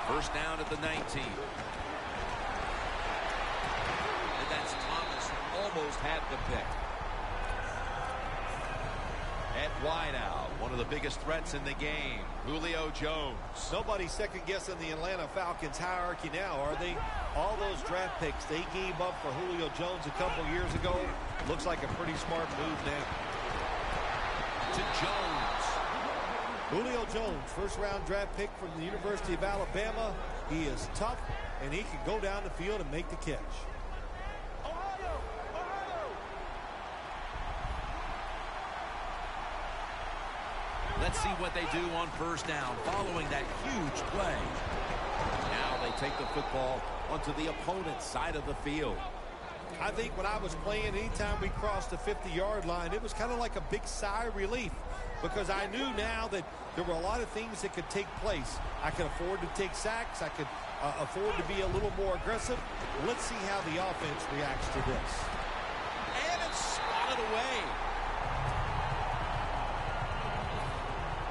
First down at the 19. And that's Thomas who almost had the pick. At wideout, one of the biggest threats in the game, Julio Jones. Nobody's second-guessing the Atlanta Falcons hierarchy now, are they? All those draft picks they gave up for Julio Jones a couple years ago. Looks like a pretty smart move now. To Jones. Julio Jones, first-round draft pick from the University of Alabama. He is tough, and he can go down the field and make the catch. Let's see what they do on first down following that huge play. Now they take the football onto the opponent's side of the field. I think when I was playing, anytime we crossed the 50-yard line, it was kind of like a big sigh of relief, because I knew now that there were a lot of things that could take place. I could afford to take sacks. I could afford to be a little more aggressive. Let's see how the offense reacts to this. And it's swatted away.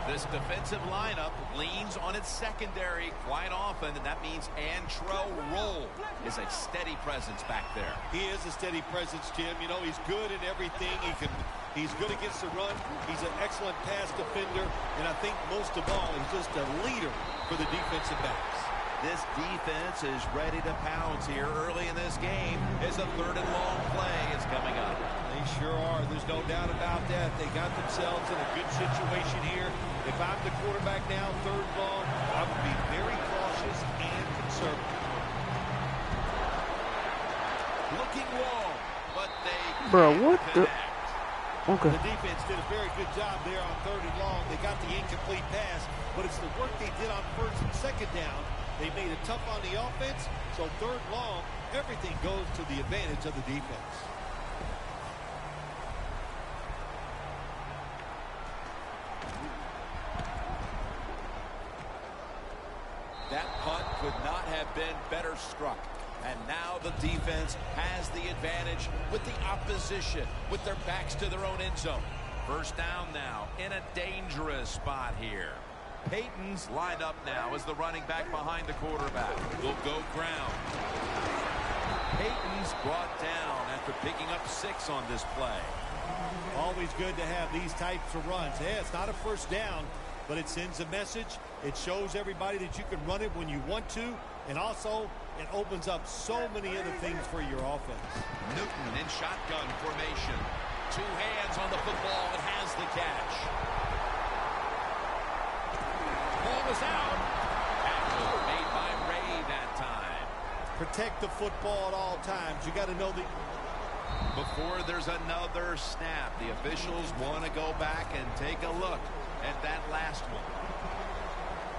This defensive lineup leans on its secondary quite often, and that means Antrell Roll is a steady presence back there. He is a steady presence, Jim. You know, he's good in everything. He's good against the run. He's an excellent pass defender, and I think most of all, he's just a leader for the defensive backs. This defense is ready to pounce here early in this game as a 3rd and long play is coming up. They sure are. There's no doubt about that. They got themselves in a good situation here. If I'm the quarterback now, 3rd and long, I would be very cautious and conservative. Looking long, but they Bro, what the? Okay. The defense did a very good job there on 3rd and long. They got the incomplete pass, but it's the work they did on 1st and 2nd down. They made it tough on the offense, so 3rd and long, everything goes to the advantage of the defense. That punt could not have been better struck. And now the defense has the advantage with the opposition, with their backs to their own end zone. 1st down now in a dangerous spot here. Peyton's lined up now as the running back behind the quarterback. Will go ground. Peyton's brought down after picking up 6 on this play. Always good to have these types of runs. Yeah, it's not a 1st down, but it sends a message. It shows everybody that you can run it when you want to, and also it opens up so many other things for your offense. Newton in shotgun formation. 2 hands on the football and has the catch. Ball was out. Tackle made by Ray that time. Protect the football at all times. You got to know that. Before there's another snap, the officials want to go back and take a look at that last one.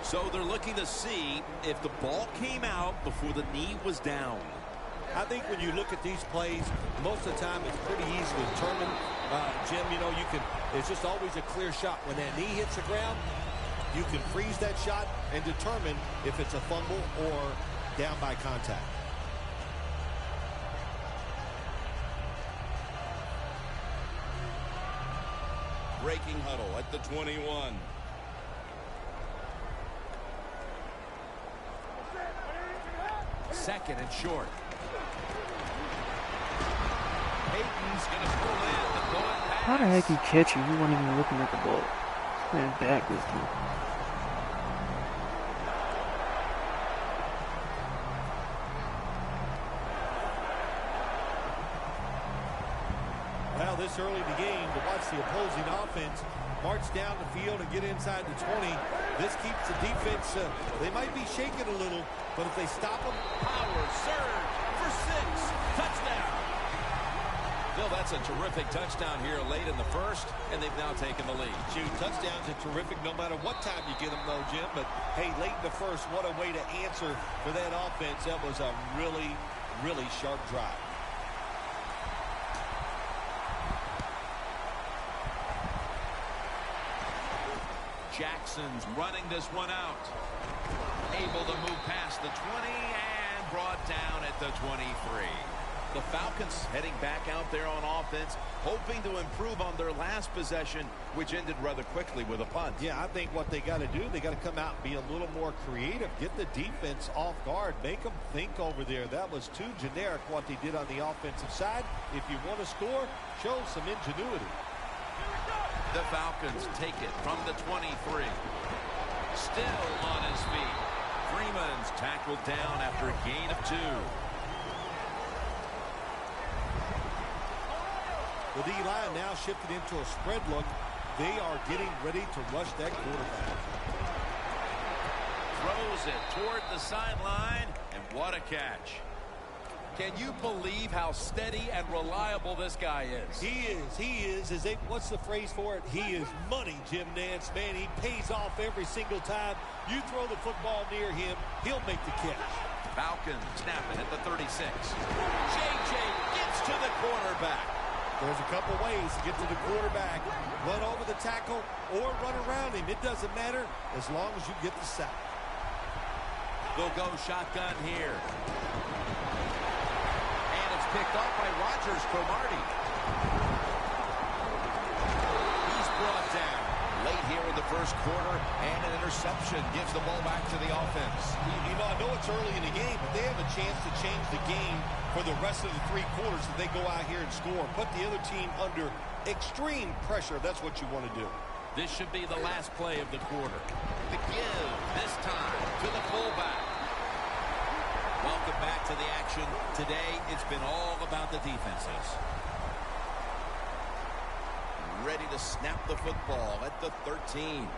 So they're looking to see if the ball came out before the knee was down. I think when you look at these plays, most of the time it's pretty easy to determine. Jim, you know, it's just always a clear shot. When that knee hits the ground, you can freeze that shot and determine if it's a fumble or down by contact. Breaking huddle at the 21. Second and short. Peyton's going to pull in the going pass. How the heck he catch you? You weren't even looking at the ball. Man, backwards, dude. Well, this early in the game, to watch the opposing offense march down the field and get inside the 20, this keeps the defense, they might be shaking a little, but if they stop them. Power surge for 6. Touchdown. Bill, that's a terrific touchdown here late in the 1st, and they've now taken the lead. Shoot, touchdowns are terrific no matter what time you get them, though, Jim. But, hey, late in the 1st, what a way to answer for that offense. That was a really, really sharp drive. Jackson's running this one out. Able to move past the 20 and brought down at the 23. The Falcons heading back out there on offense, hoping to improve on their last possession, which ended rather quickly with a punt. Yeah, I think what they got to do, they got to come out and be a little more creative, get the defense off guard, make them think over there. That was too generic what they did on the offensive side. If you want to score, show some ingenuity. The Falcons take it from the 23. Still on his feet. Freeman's tackled down after a gain of 2. The D-line now shifted into a spread look. They are getting ready to rush that quarterback. Throws it toward the sideline, and what a catch. Can you believe how steady and reliable this guy is? He is. What's the phrase for it? He is money, Jim Nance. Man, he pays off every single time. You throw the football near him, he'll make the catch. Falcons snapping at the 36. J.J. gets to the quarterback. There's a couple ways to get to the quarterback. Run over the tackle or run around him. It doesn't matter as long as you get the sack. They'll go shotgun here. And it's picked up by Rodgers Cromartie. He's brought down late here in the first quarter, and an interception gives the ball back to the offense. You know, I know it's early in the game, but they have a chance to change the game for the rest of the 3 quarters if they go out here and score. Put the other team under extreme pressure. That's what you want to do. This should be the last play of the quarter. The give, this time, to the fullback. Welcome back to the action. Today, it's been all about the defenses. Ready to snap the football at the 13.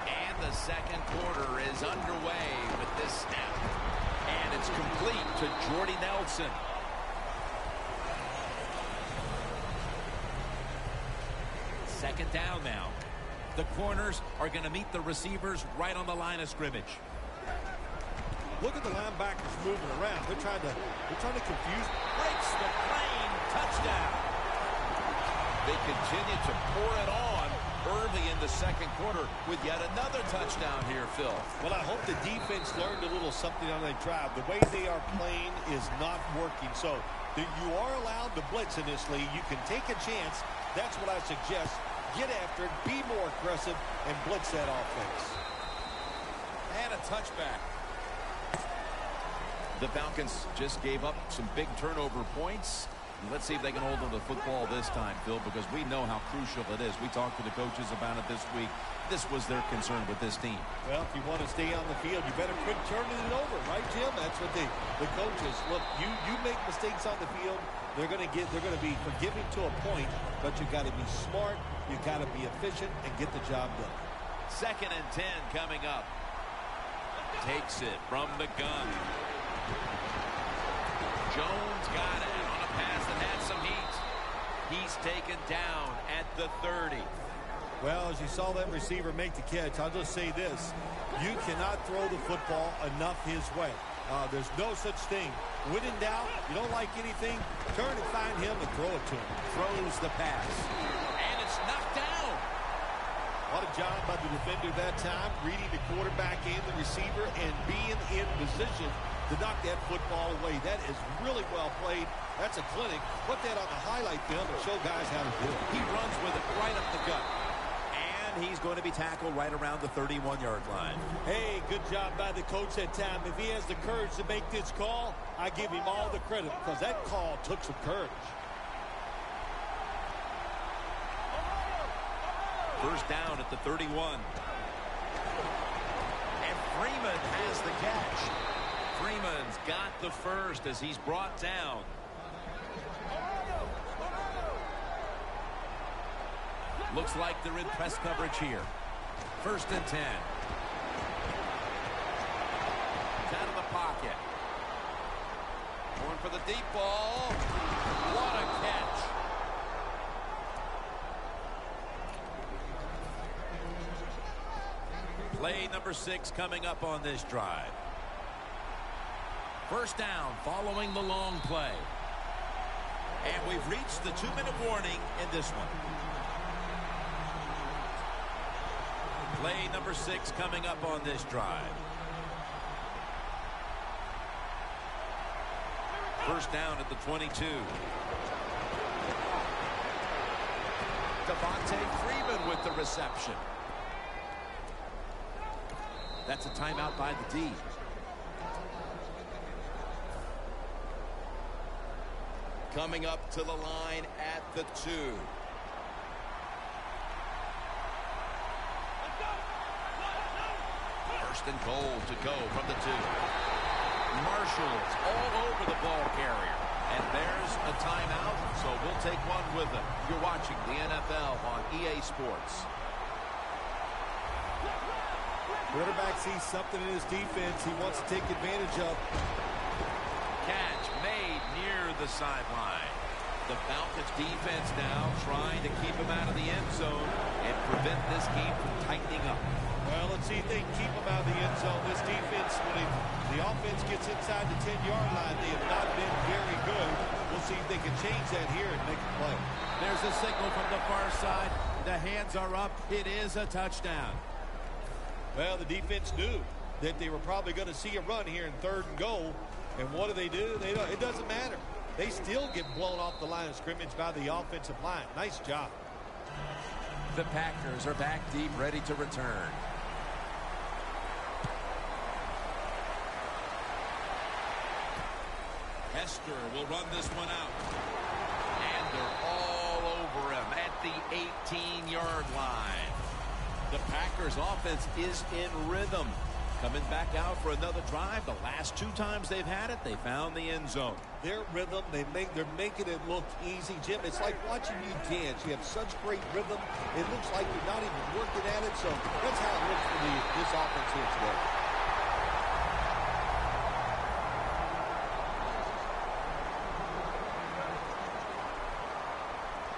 And the second quarter is underway with this snap. And it's complete to Jordy Nelson. Second down now. The corners are going to meet the receivers right on the line of scrimmage. Look at the linebackers moving around. They're trying to confuse. Breaks the plane. Touchdown. They continue to pour it on early in the second quarter with yet another touchdown here, Phil. Well, I hope the defense learned a little something on that drive. The way they are playing is not working. So you are allowed to blitz in this league. You can take a chance. That's what I suggest. Get after it, be more aggressive, and blitz that offense. And a touchback. The Falcons just gave up some big turnover points. Let's see if they can hold on to the football this time, Phil, because we know how crucial it is. We talked to the coaches about it this week. This was their concern with this team. Well, if you want to stay on the field, you better quit turning it over, right, Jim? That's what the coaches look. You make mistakes on the field, they're going to be forgiving to a point, but you got to be smart, you got to be efficient, and get the job done. 2nd and 10 coming up. Takes it from the gun. Jones got it on a pass that had some heat. He's taken down at the 30. Well, as you saw that receiver make the catch, I'll just say this. You cannot throw the football enough his way. There's no such thing. When in doubt, you don't like anything, turn and find him and throw it to him. Throws the pass. And it's knocked down. What a job by the defender that time, reading the quarterback and the receiver and being in position to knock that football away. That is really well played. That's a clinic. Put that on the highlight film and show guys how to do it. He runs with it right up the gut. And he's going to be tackled right around the 31-yard line. Hey, good job by the coach that time. If he has the courage to make this call, I give him all the credit because that call took some courage. First down at the 31. And Freeman has the catch. Freeman's got the first as he's brought down. Looks like they're in press coverage here. 1st and 10. Out of the pocket. Going for the deep ball. What a catch. Play number 6 coming up on this drive. First down following the long play. And we've reached the 2-minute warning in this one. Play number 6 coming up on this drive. First down at the 22. Devontae Freeman with the reception. That's a timeout by the D. Coming up to the line at the 2. First and goal to go from the 2. Marshall's all over the ball carrier. And there's a timeout, so we'll take one with them. You're watching the NFL on EA Sports. Quarterback sees something in his defense he wants to take advantage of. Catch made near the sideline. The Falcons defense now trying to keep him out of the end zone and prevent this game from tightening up. Well, let's see if they can keep him out of the end zone. This defense, when the offense gets inside the 10-yard line, they have not been very good. We'll see if they can change that here and make a play. There's a signal from the far side. The hands are up. It is a touchdown. Well, the defense knew that they were probably going to see a run here in 3rd and goal. And what do? It doesn't matter. They still get blown off the line of scrimmage by the offensive line. Nice job. The Packers are back deep, ready to return. Hester will run this one out. And they're all over him at the 18-yard line. The Packers offense is in rhythm. Coming back out for another drive. The last 2 times they've had it, they found the end zone. Their rhythm, they're making it look easy, Jim. It's like watching you dance. You have such great rhythm. It looks like you're not even working at it. So that's how it looks for this offense here today.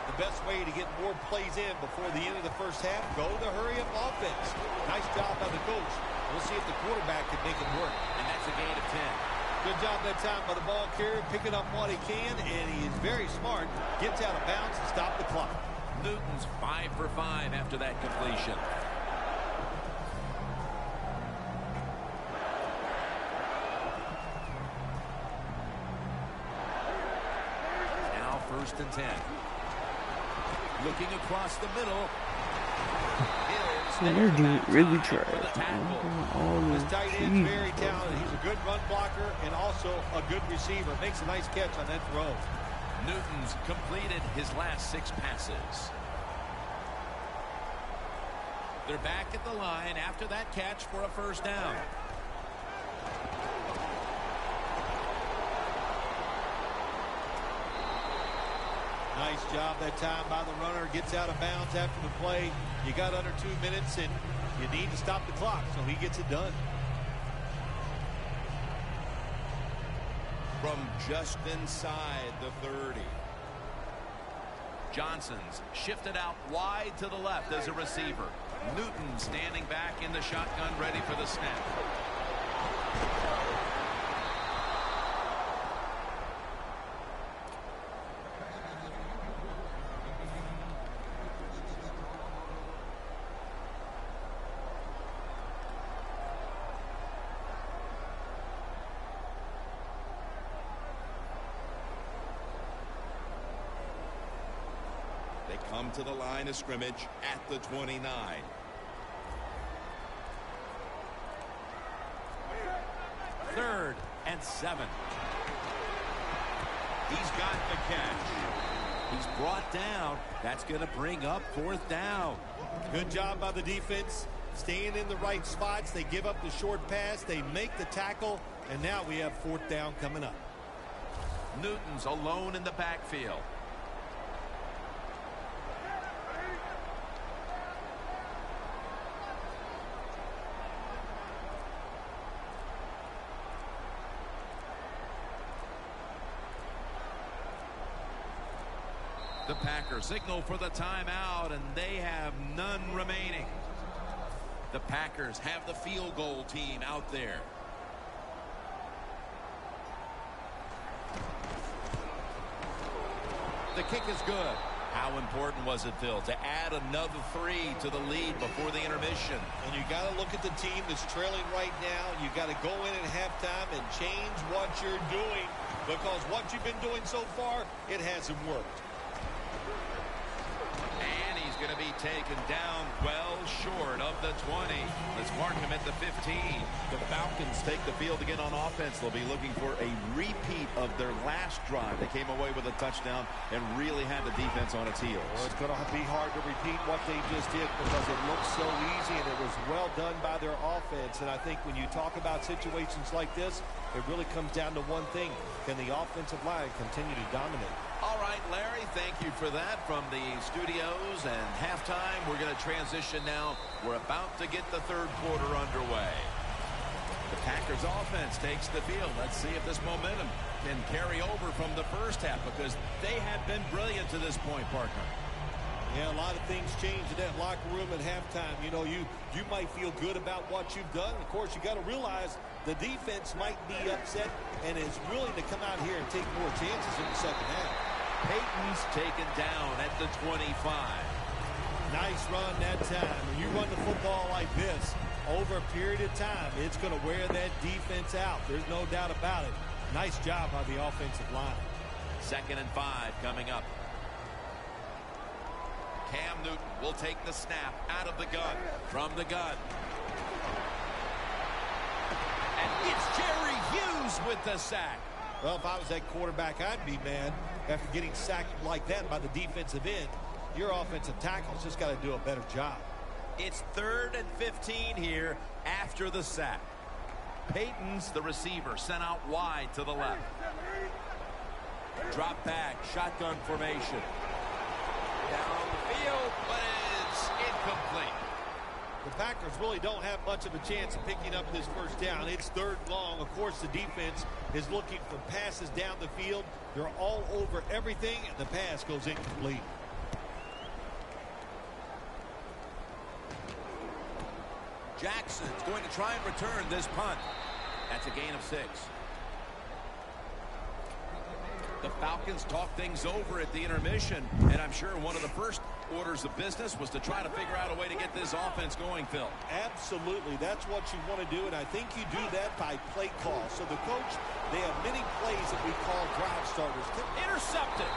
The best way to get more plays in before the end of the first half, go the hurry-up offense. Nice job by the coach. We'll see if the quarterback can make it work. And that's a gain of 10. Good job that time by the ball carrier, picking up what he can, and he is very smart. Gets out of bounds and stop the clock. Newton's 5 for 5 after that completion. Now 1st and 10. Looking across the middle. Man, they're doing really trash. This tight end's very talented. He's a good run blocker and also a good receiver. Makes a nice catch on that throw. Newton's completed his last 6 passes. They're back at the line after that catch for a 1st down. Nice job that time by the runner. Gets out of bounds after the play. You got under 2 minutes, and you need to stop the clock, so he gets it done. From just inside the 30. Johnson's shifted out wide to the left as a receiver. Newton standing back in the shotgun, ready for the snap. Come to the line of scrimmage at the 29. Third and 7. He's got the catch. He's brought down. That's going to bring up 4th down. Good job by the defense. Staying in the right spots. They give up the short pass. They make the tackle. And now we have 4th down coming up. Newton's alone in the backfield. The Packers signal for the timeout, and they have none remaining. The Packers have the field goal team out there. The kick is good. How important was it, Phil, to add another 3 to the lead before the intermission? And you got to look at the team that's trailing right now. You got to go in at halftime and change what you're doing, because what you've been doing so far, it hasn't worked. And he's going to be taken down well short of the 20. Let's mark him at the 15. The Falcons take the field again on offense. They'll be looking for a repeat of their last drive. They came away with a touchdown and really had the defense on its heels. Well, it's going to be hard to repeat what they just did because it looked so easy and it was well done by their offense. And I think when you talk about situations like this, it really comes down to one thing. Can the offensive line continue to dominate? All right, Larry, thank you for that from the studios. And halftime, we're going to transition now. We're about to get the 3rd quarter underway. The Packers offense takes the field. Let's see if this momentum can carry over from the first half, because they have been brilliant to this point, partner. Yeah, a lot of things change in that locker room at halftime. You know, you might feel good about what you've done. Of course, you got to realize the defense might be upset and is willing to come out here and take more chances in the second half. Peyton's taken down at the 25. Nice run that time. When you run the football like this over a period of time, it's going to wear that defense out. There's no doubt about it. Nice job by the offensive line. 2nd and 5 coming up. Cam Newton will take the snap out of the gun. From the gun. And it's Jerry Hughes with the sack. Well, if I was that quarterback, I'd be mad after getting sacked like that by the defensive end. Your offensive tackle's just got to do a better job. It's 3rd and 15 here after the sack. Peyton's the receiver, sent out wide to the left. Drop back, shotgun formation. Down the field, but it's incomplete. The Packers really don't have much of a chance of picking up this first down. It's 3rd long. Of course, the defense is looking for passes down the field. They're all over everything, and the pass goes incomplete. Jackson's going to try and return this punt. That's a gain of 6. The Falcons talk things over at the intermission, and I'm sure one of the first orders of business was to try to figure out a way to get this offense going, Phil. Absolutely. That's what you want to do, and I think you do that by play call. So the coach, they have many plays that we call drive starters. Intercepted.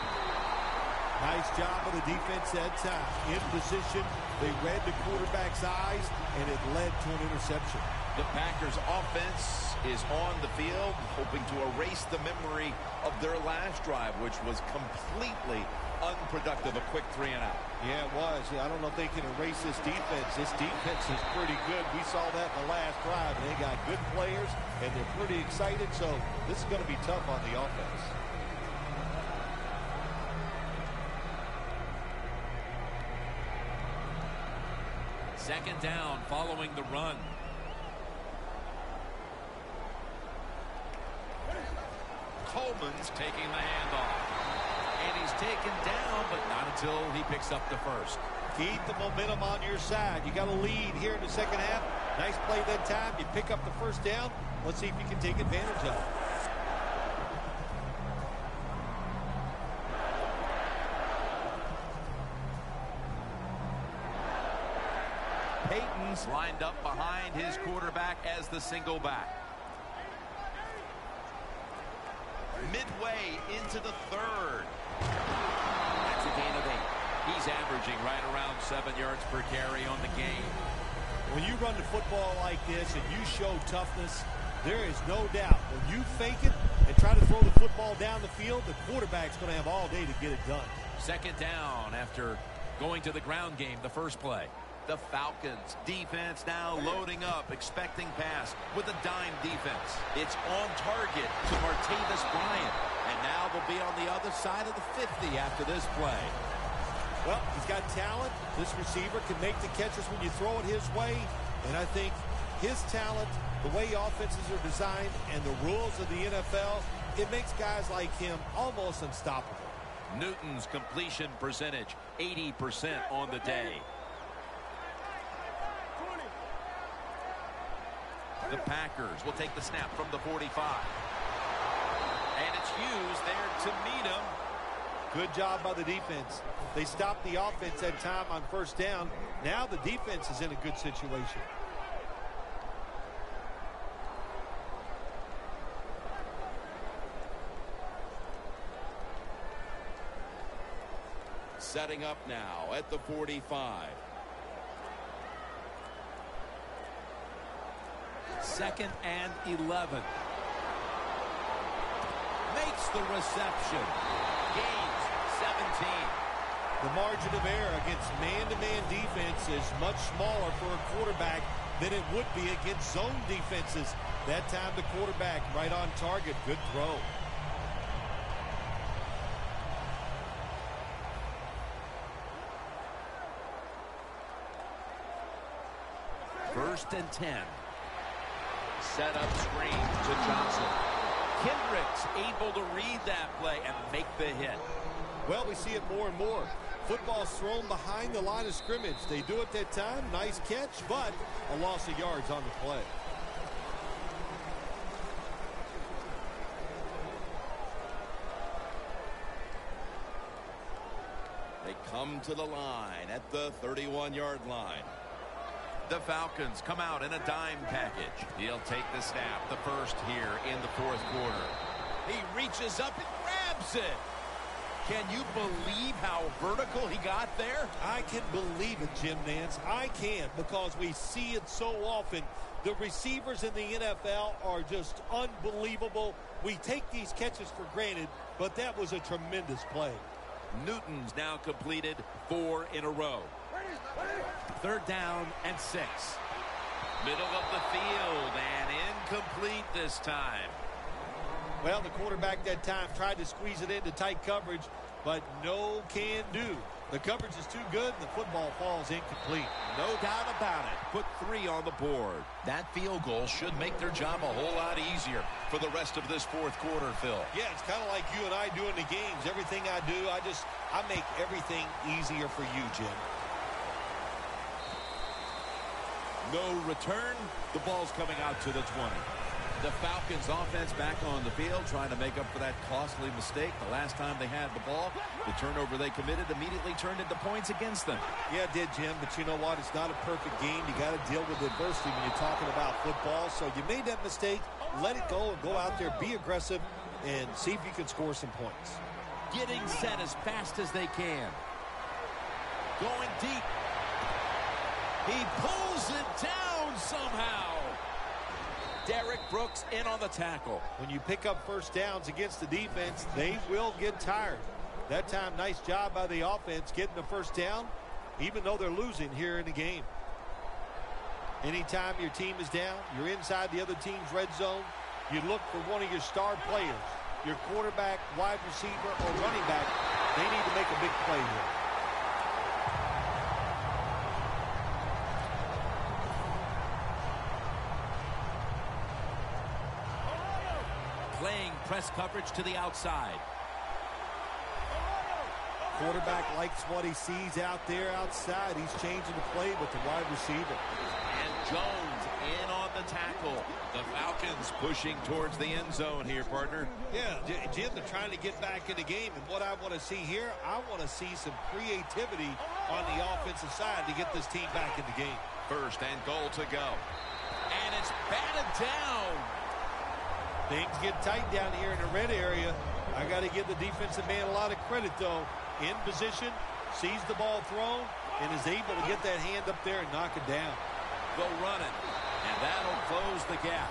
Nice job of the defense that time. In position, they read the quarterback's eyes, and it led to an interception. The Packers offense is on the field, hoping to erase the memory of their last drive, which was completely unproductive, a quick 3 and out. Yeah, it was. I don't know if they can erase this defense. This defense is pretty good. We saw that in the last drive, and they got good players, and they're pretty excited, so this is going to be tough on the offense. Second down following the run. Coleman's taking the handoff. And he's taken down, but not until he picks up the first. Keep the momentum on your side. You got a lead here in the second half. Nice play that time. You pick up the first down. Let's see if you can take advantage of it. Peyton's lined up behind his quarterback as the single back. Midway into the 3rd. That's a gain of 8. He's averaging right around 7 yards per carry on the game. When you run the football like this and you show toughness, there is no doubt when you fake it and try to throw the football down the field, the quarterback's going to have all day to get it done. Second down after going to the ground game the first play. The Falcons defense now loading up, expecting pass with a dime defense. It's on target to Martavis Bryant. And now they'll be on the other side of the 50 after this play. Well, he's got talent. This receiver can make the catches when you throw it his way. And I think his talent, the way offenses are designed, and the rules of the NFL, it makes guys like him almost unstoppable. Newton's completion percentage, 80% on the day. The Packers will take the snap from the 45. And it's Hughes there to meet him. Good job by the defense. They stopped the offense that time on first down. Now the defense is in a good situation. Setting up now at the 45. 2nd and 11. Makes the reception. Gains 17. The margin of error against man-to-man defense is much smaller for a quarterback than it would be against zone defenses. That time the quarterback right on target. Good throw. First and 10. Set up screen to Johnson. Kendrick's able to read that play and make the hit. Well, we see it more and more. football's thrown behind the line of scrimmage. They do it that time. Nice catch, but a loss of yards on the play. They come to the line at the 31-yard line. The Falcons come out in a dime package. He'll take the snap, the first here in the fourth quarter. He reaches up and grabs it. Can you believe how vertical he got there? I can believe it, Jim Nance. I can, because we see it so often. The receivers in the NFL are just unbelievable. We take these catches for granted, but that was a tremendous play. Newton's now completed 4 in a row. 3rd down and 6. Middle of the field and incomplete this time. Well, the quarterback that time tried to squeeze it into tight coverage, but no can do. The coverage is too good, and the football falls incomplete. No doubt about it. Put 3 on the board. That field goal should make their job a whole lot easier for the rest of this fourth quarter, Phil. Yeah, it's kind of like you and I do in the games. Everything I do, I make everything easier for you, Jim. No return. The ball's coming out to the 20. The Falcons offense back on the field trying to make up for that costly mistake. The last time they had the ball, the turnover they committed immediately turned into points against them. Yeah, it did, Jim, but you know what? It's not a perfect game. You got to deal with adversity when you're talking about football. So you made that mistake, let it go, and go out there, be aggressive, and see if you can score some points. Getting set as fast as they can. Going deep. He pulls it down somehow. Derek Brooks in on the tackle. When you pick up first downs against the defense, they will get tired. That time, nice job by the offense getting the first down, even though they're losing here in the game. Anytime your team is down, you're inside the other team's red zone, you look for one of your star players, your quarterback, wide receiver, or running back. They need to make a big play here. Playing press coverage to the outside. Quarterback likes what he sees out there outside. He's changing the play with the wide receiver. And Jones in on the tackle. The Falcons pushing towards the end zone here, partner. Yeah, Jim, they're trying to get back in the game. And what I want to see here, I want to see some creativity on the offensive side to get this team back in the game. 1st and goal to go. And it's batted down. Things get tight down here in the red area. I got to give the defensive man a lot of credit, though. In position, sees the ball thrown, and is able to get that hand up there and knock it down. Go running, and that'll close the gap.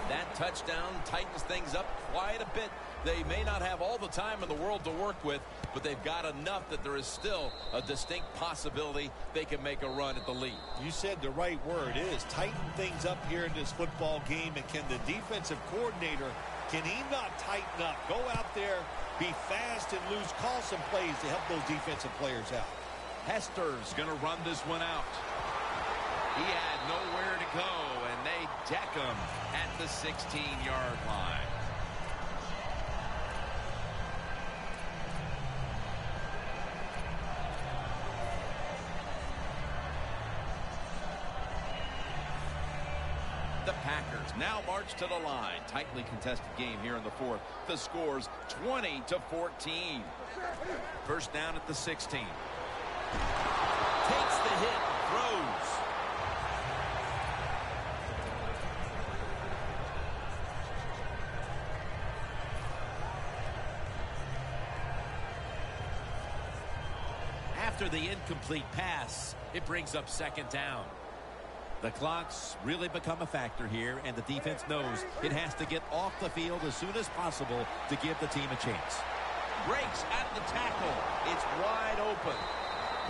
That touchdown tightens things up quite a bit. They may not have all the time in the world to work with, but they've got enough that there is still a distinct possibility they can make a run at the lead. You said the right word. It is tighten things up here in this football game, and can the defensive coordinator, can he not tighten up? Go out there, be fast and loose, call some plays to help those defensive players out. Hester's going to run this one out. He had nowhere to go, and they deck him at the 16-yard line. The Packers now march to the line. Tightly contested game here in the fourth. The score's 20-14. 1st down at the 16. Takes the hit, throws. After the incomplete pass, it brings up 2nd down. The clock's really become a factor here, and the defense knows it has to get off the field as soon as possible to give the team a chance. Breaks at the tackle. It's wide open.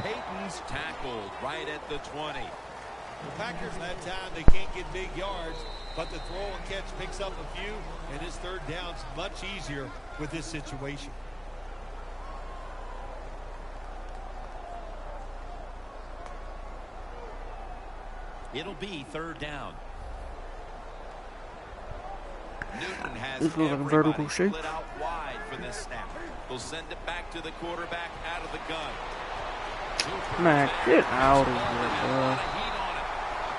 Payton's tackled right at the 20. The Packers that time, they can't get big yards, but the throw and catch picks up a few, and his 3rd down's much easier with this situation. It'll be 3rd down. Newton has This was a vertical shape. split out wide for this snap. They'll send it back to the quarterback out of the gun. Man, get out of here, bro.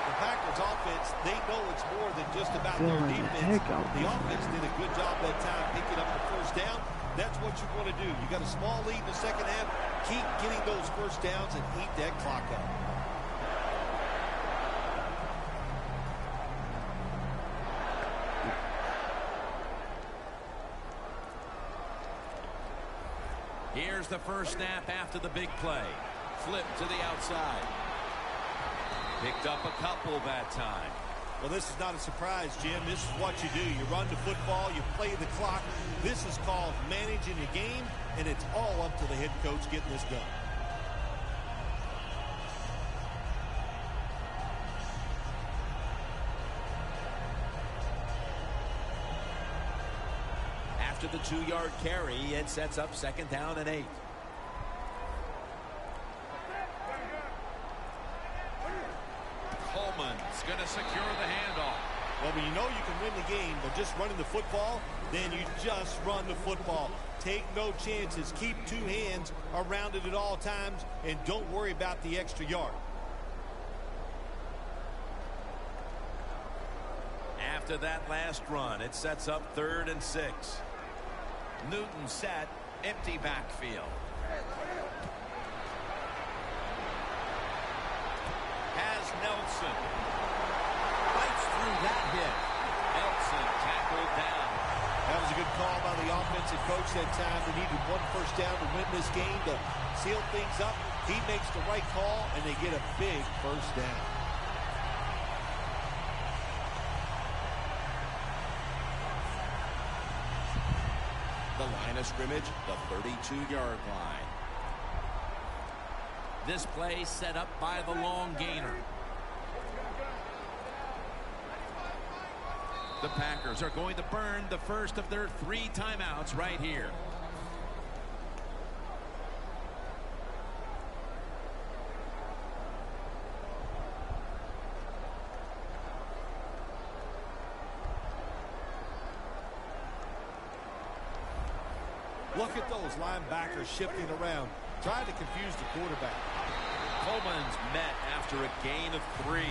The Packers offense, they know it's more than just about their Feeling the defense. heck out of The this, offense did a good job that time picking up the first down. That's what you want to do. You got a small lead in the second half. Keep getting those first downs and eat that clock up. Here's the first snap after the big play. Flip to the outside. Picked up a couple that time. Well, this is not a surprise, Jim. This is what you do. You run the football, you play the clock. This is called managing the game, and it's all up to the head coach getting this done. After the 2-yard carry, it sets up 2nd down and 8. Coleman's going to secure the handoff. Well, when you know you can win the game by just running the football, then you just run the football. Take no chances. Keep 2 hands around it at all times, and don't worry about the extra yard. After that last run, it sets up 3rd and 6. Newton set, empty backfield. Has Nelson. Fights through that hit. Nelson tackled down. That was a good call by the offensive coach that time. They needed 1 first down to win this game to seal things up. He makes the right call, and they get a big first down. The line of scrimmage, the 32-yard line. This play set up by the long gainer. The Packers are going to burn the first of their 3 timeouts right here. Look at those linebackers shifting around, trying to confuse the quarterback. Coleman's met after a gain of 3.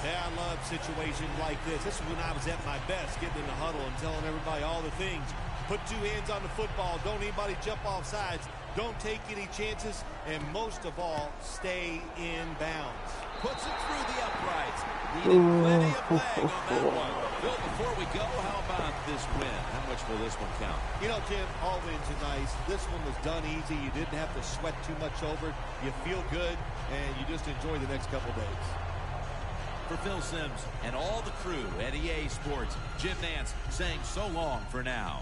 Yeah, I love situations like this. This is when I was at my best, getting in the huddle and telling everybody all the things. Put 2 hands on the football. Don't anybody jump off sides. Don't take any chances. And most of all, stay in bounds. Puts it through the uprights. Needed plenty of leg on that one. Bill, before we go, how about this win? How much will this one count? You know, Jim, all wins are nice. This one was done easy. You didn't have to sweat too much over it. You feel good, and you just enjoy the next couple days. For Phil Simms and all the crew at EA Sports, Jim Nance saying so long for now.